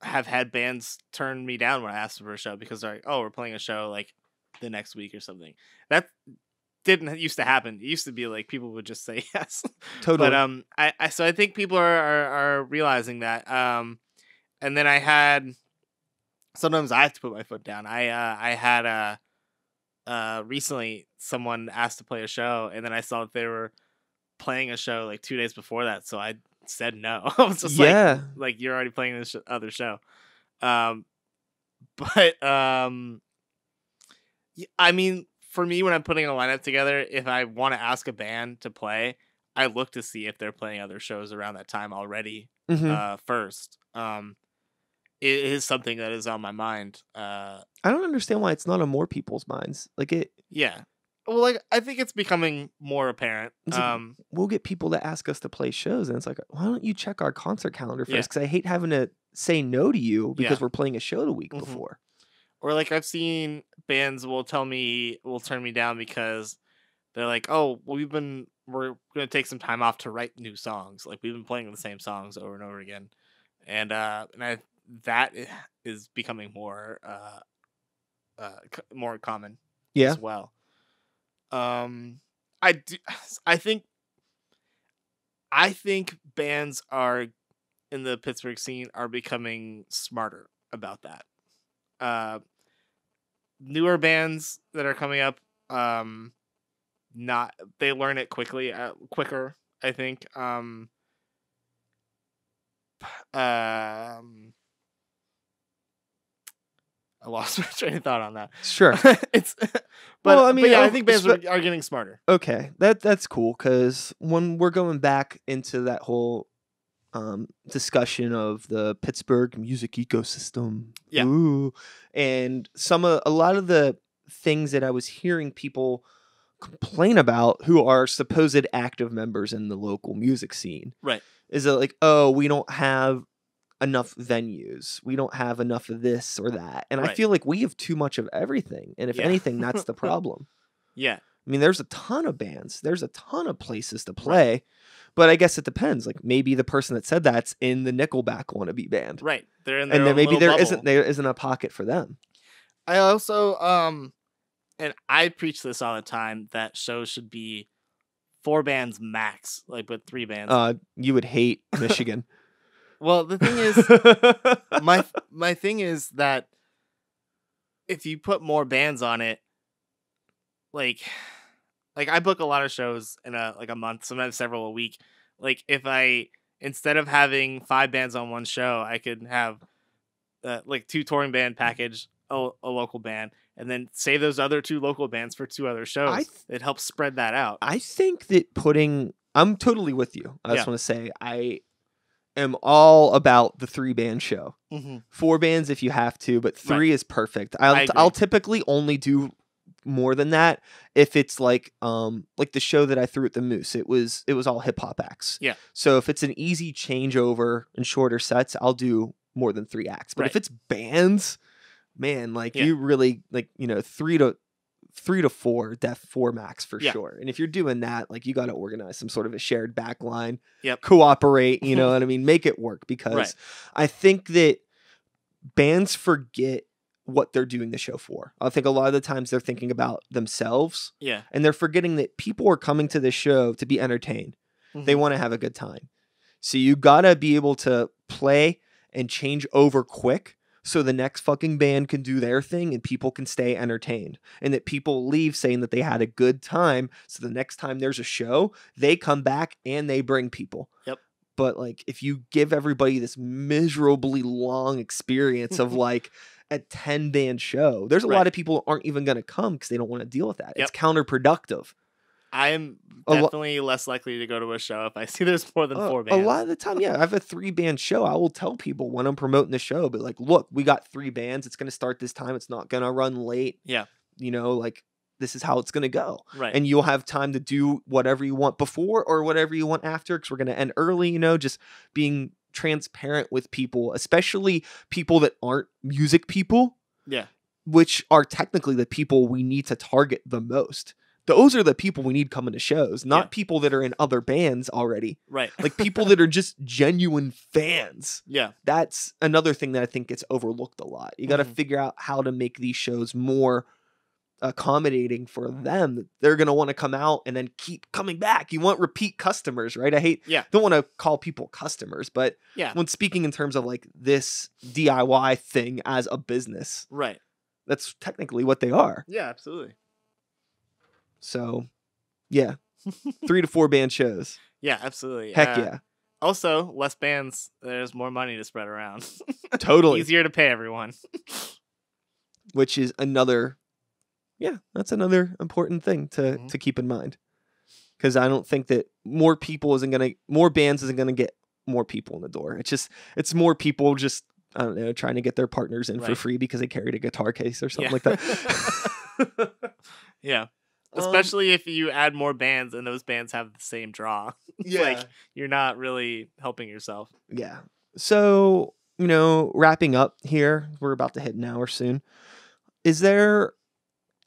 had bands turn me down when I asked them for a show because they're like, oh, we're playing a show like the next week or something. That didn't used to happen. It used to be like people would just say yes. Totally. But I think people are realizing that. And then sometimes I have to put my foot down. I had recently someone asked to play a show, and then I saw that they were playing a show like 2 days before that, so I said no. I was just like you're already playing this other show. But I mean, for me, when I'm putting a lineup together, if I want to ask a band to play, I look to see if they're playing other shows around that time already. Mm-hmm. First, it is something that is on my mind. I don't understand why it's not on more people's minds. Like it. Yeah. Well, like I think it's becoming more apparent. It's like, we'll get people to ask us to play shows, and it's like, why don't you check our concert calendar Yeah. first? Because I hate having to say no to you because Yeah. we're playing a show the week Mhm. before. Or like I've seen bands will turn me down because they're like, oh, we're gonna take some time off to write new songs. Like we've been playing the same songs over and over again, and that is becoming more more common Yeah. as well. I do, I think bands are in the Pittsburgh scene are becoming smarter about that. Newer bands that are coming up, not they learn it quicker. I think. I lost my train of thought on that. Sure. But I mean, yeah, I think bands are getting smarter. Okay, that's cool because when we're going back into that whole discussion of the Pittsburgh music ecosystem, Yeah. ooh, and a lot of the things that I was hearing people complain about who are supposed active members in the local music scene, Right? Is that like, oh, we don't have enough venues, we don't have enough of this or that, and I Right. feel like we have too much of everything, and if Yeah. anything, that's the problem. Yeah. I mean, there's a ton of bands, there's a ton of places to play, but I guess it depends. Like maybe the person that said that's in the Nickelback wannabe band, Right. They're in their and then own maybe little there bubble. isn't a pocket for them. I also and I preach this all the time that shows should be 4 bands max, like with 3 bands. You would hate Michigan. Well, the thing is, my thing is that if you put more bands on it, like I book a lot of shows in a month, sometimes several a week. Like if I instead of having 5 bands on one show, I could have like 2 touring band package, a local band, and then save those other 2 local bands for 2 other shows. It helps spread that out. I think that I'm totally with you. I just Yeah. want to say I am all about the 3-band show. Mm-hmm. 4 bands if you have to, but 3 is perfect. I agree. I'll typically only do more than that if it's like the show that I threw at the Moose. It was all hip hop acts. Yeah. So if it's an easy changeover and shorter sets, I'll do more than 3 acts. But if it's bands, man, like you really like 3 to 4, 4 max for sure. And if you're doing that, like you got to organize some sort of a shared back line, cooperate, you know what I mean? Make it work, because I think that bands forget what they're doing the show for. I think a lot of the times they're thinking about themselves, and they're forgetting that people are coming to this show to be entertained. Mm-hmm. They want to have a good time. So you got to be able to play and change over quick, so the next fucking band can do their thing and people can stay entertained, and that people leave saying that they had a good time. So the next time there's a show, they come back and they bring people. Yep. But like, if you give everybody this miserably long experience of like a 10-band show, there's a lot of people who aren't even going to come because they don't want to deal with that. It's counterproductive. I am definitely less likely to go to a show if I see there's more than 4 bands. A lot of the time, I have a 3-band show. I will tell people when I'm promoting the show, but like, look, we got 3 bands. It's going to start this time. It's not going to run late. Yeah. Like this is how it's going to go. Right. And you'll have time to do whatever you want before or whatever you want after, because we're going to end early, just being transparent with people, especially people that aren't music people. Yeah. Which are technically the people we need to target the most. Those are the people we need coming to shows, not people that are in other bands already. Right. Like people that are just genuine fans. Yeah. That's another thing that I think gets overlooked a lot. You got to figure out how to make these shows more accommodating for them. They're going to want to come out and then keep coming back. You want repeat customers, right? Don't want to call people customers, but when speaking in terms of like this DIY thing as a business, right? That's technically what they are. Yeah, absolutely. So, 3 to 4 band shows. Yeah, absolutely. Heck yeah. Also, less bands, there's more money to spread around. Totally. Easier to pay everyone. which is another, that's another important thing Mm-hmm. to keep in mind. Because I don't think that more bands isn't gonna get more people in the door. It's more people just, I don't know, trying to get their partners in for Right. free because they carried a guitar case or something Yeah. like that. Yeah. Especially if you add more bands and those bands have the same draw. It's Yeah. like you're not really helping yourself. Yeah. So, wrapping up here, we're about to hit an hour soon. Is there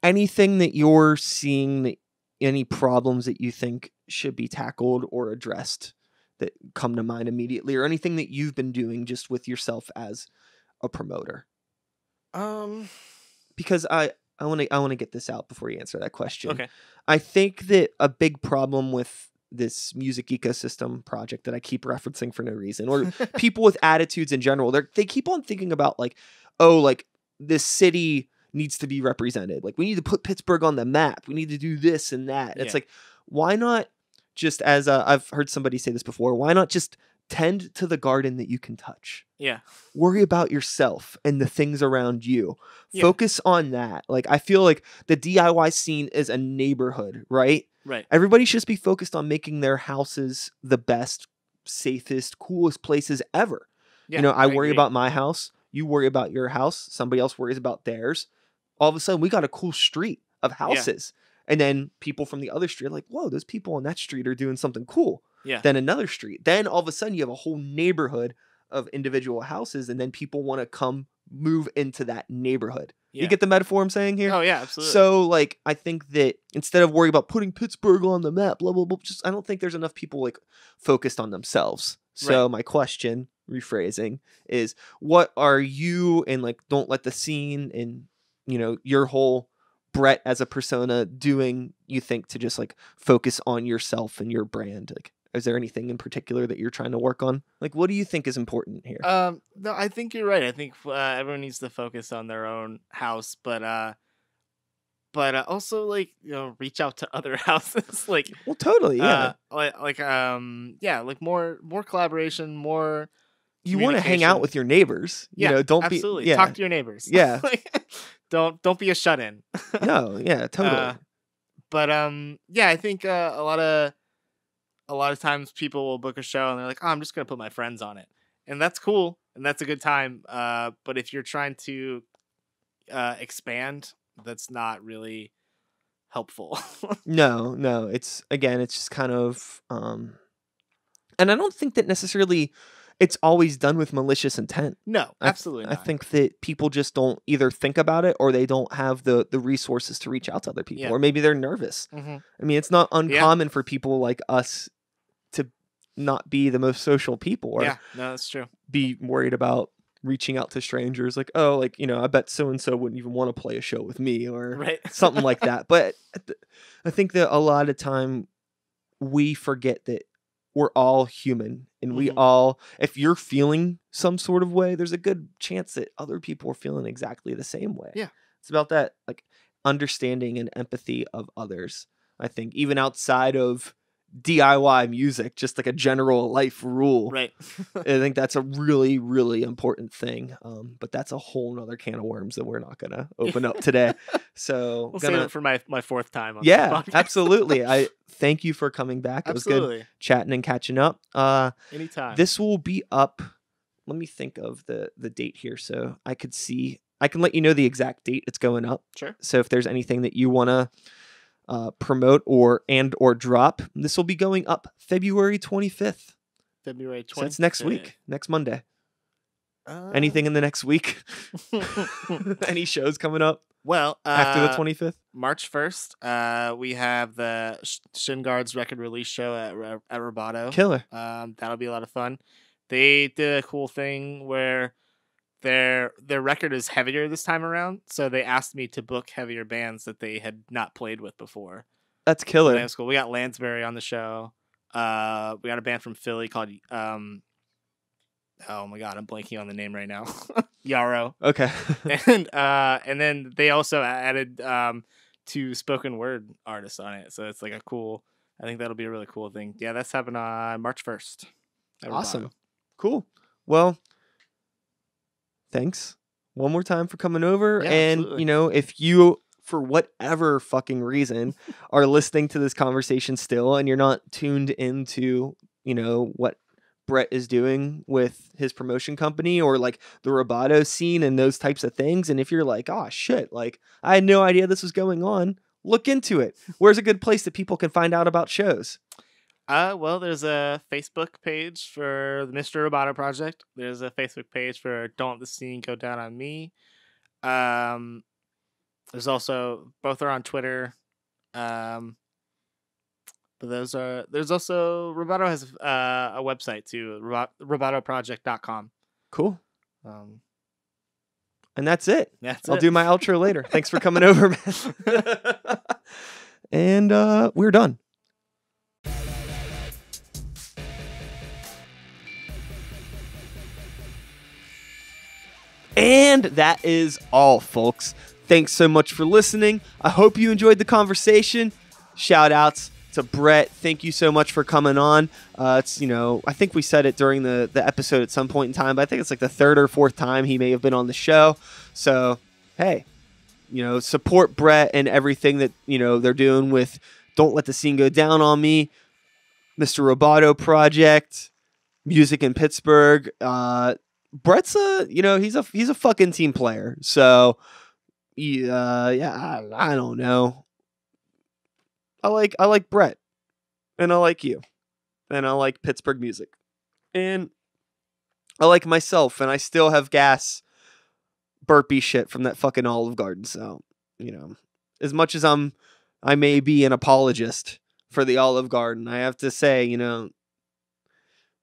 anything that you're seeing, any problems that you think should be tackled or addressed that come to mind immediately, or anything that you've been doing just with yourself as a promoter? Because I want to get this out before you answer that question. Okay. I think that a big problem with this music ecosystem project that I keep referencing for no reason, or people with attitudes in general, they keep on thinking about like, oh, like this city needs to be represented. Like we need to put Pittsburgh on the map. We need to do this and that. Yeah. It's like, why not just I've heard somebody say this before, why not just tend to the garden that you can touch? Yeah. Worry about yourself and the things around you. Yeah. Focus on that. Like I feel like the DIY scene is a neighborhood, right? Right. Everybody should just be focused on making their houses the best, safest, coolest places ever. Yeah, I worry agree. about my house. You worry about your house. Somebody else worries about theirs. All of a sudden, we got a cool street of houses. And then people from the other street are like, whoa, those people on that street are doing something cool. Yeah. Then another street. Then all of a sudden, you have a whole neighborhood of individual houses. And then people want to come move into that neighborhood. Yeah. You get the metaphor I'm saying here? Oh, yeah, absolutely. So, like, I think that instead of worrying about putting Pittsburgh on the map, blah, blah, blah, I don't think there's enough people, like, focused on themselves. So, my question, rephrasing, is what are you, and, like, don't let the scene and, your whole Brett as a persona doing, you think, to just, like, focus on yourself and your brand? Like, is there anything in particular that you're trying to work on? Like, what do you think is important here? No, I think you're right. I think everyone needs to focus on their own house, but also like reach out to other houses. Like, well, totally, yeah. Like more collaboration, more. You want to hang out with your neighbors. Don't absolutely. be. Yeah. Talk to your neighbors. Yeah. Don't be a shut in. No. Yeah. Totally. I think a lot of times people will book a show and they're like, oh, I'm just going to put my friends on it. And that's cool. And that's a good time. But if you're trying to expand, that's not really helpful. No. It's just kind of, and I don't think that necessarily it's always done with malicious intent. No, absolutely not. I think that people just don't either think about it or they don't have the resources to reach out to other people, or maybe they're nervous. Mm-hmm. I mean, it's not uncommon for people like us to not be the most social people, or no, that's true. Be worried about reaching out to strangers, like, oh, like, I bet so-and-so wouldn't even want to play a show with me, or something like that. But I think that a lot of time we forget that we're all human, and we all, if you're feeling some sort of way, there's a good chance that other people are feeling exactly the same way. Yeah. It's about that, like, understanding and empathy of others. I think even outside of DIY music, just like a general life rule. Right. I think that's a really, really important thing. But that's a whole nother can of worms that we're not going to open up today. So we'll save it for my fourth time on this podcast. Absolutely. I thank you for coming back. Absolutely. It was good chatting and catching up. Anytime. This will be up. Let me think of the date here so I can let you know the exact date it's going up. Sure. So if there's anything that you want to promote or drop, this will be going up February 25th. February 25th. So that's next week, next Monday. Anything in the next week? Any shows coming up? Well, after the 25th, March 1st, we have the Shinguard's record release show at Roboto. Killer. That'll be a lot of fun. They did a cool thing where their record is heavier this time around, so they asked me to book heavier bands that they had not played with before. That's killer. So that was cool. We got Lansbury on the show. We got a band from Philly called oh my god, I'm blanking on the name right now. Yarrow. Okay. and then they also added 2 spoken word artists on it, so it's like a cool. I think that'll be a really cool thing. Yeah, that's happening on March 1st. Awesome. Cool. Well, thanks one more time for coming over. Yeah, And, absolutely. you know, if you, for whatever fucking reason, are listening to this conversation still and you're not tuned into, you know, what Brett is doing with his promotion company or like the Roboto scene and those types of things. And if you're like, oh shit, like I had no idea this was going on, look into it. Where's a good place that people can find out about shows? Well, there's a Facebook page for the Mr. Roboto Project. There's a Facebook page for Don't Let the Scene Go Down on Me. There's also, both are on Twitter. But there's also, Roboto has a website too, robotoproject.com. Cool. Um, And that's it. I'll it. do my outro later. Thanks for coming over, man. And we're done. And that is all, folks. Thanks so much for listening. I hope you enjoyed the conversation. Shout outs to Brett. Thank you so much for coming on. It's, you know, I think we said it during the episode at some point in time, but I think it's like the third or fourth time he may have been on the show. So, hey, you know, support Brett and everything that, you know, they're doing with Don't Let the Scene Go Down on Me, Mr. Roboto Project, music in Pittsburgh. Brett's you know, he's a fucking team player. So, yeah, I don't know. I like Brett, and I like you, and I like Pittsburgh music, and I like myself, and I still have gas burpee shit from that fucking Olive Garden. So, you know, as much as I may be an apologist for the Olive Garden, I have to say, you know,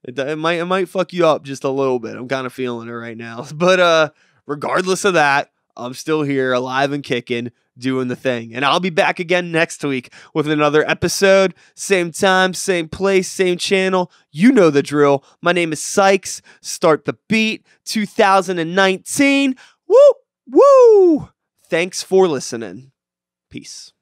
it might fuck you up just a little bit. I'm kind of feeling it right now. But regardless of that, I'm still here, alive and kicking, doing the thing. And I'll be back again next week with another episode. Same time, same place, same channel. You know the drill. My name is Sikes. Start the beat 2019. Woo! Woo! Thanks for listening. Peace.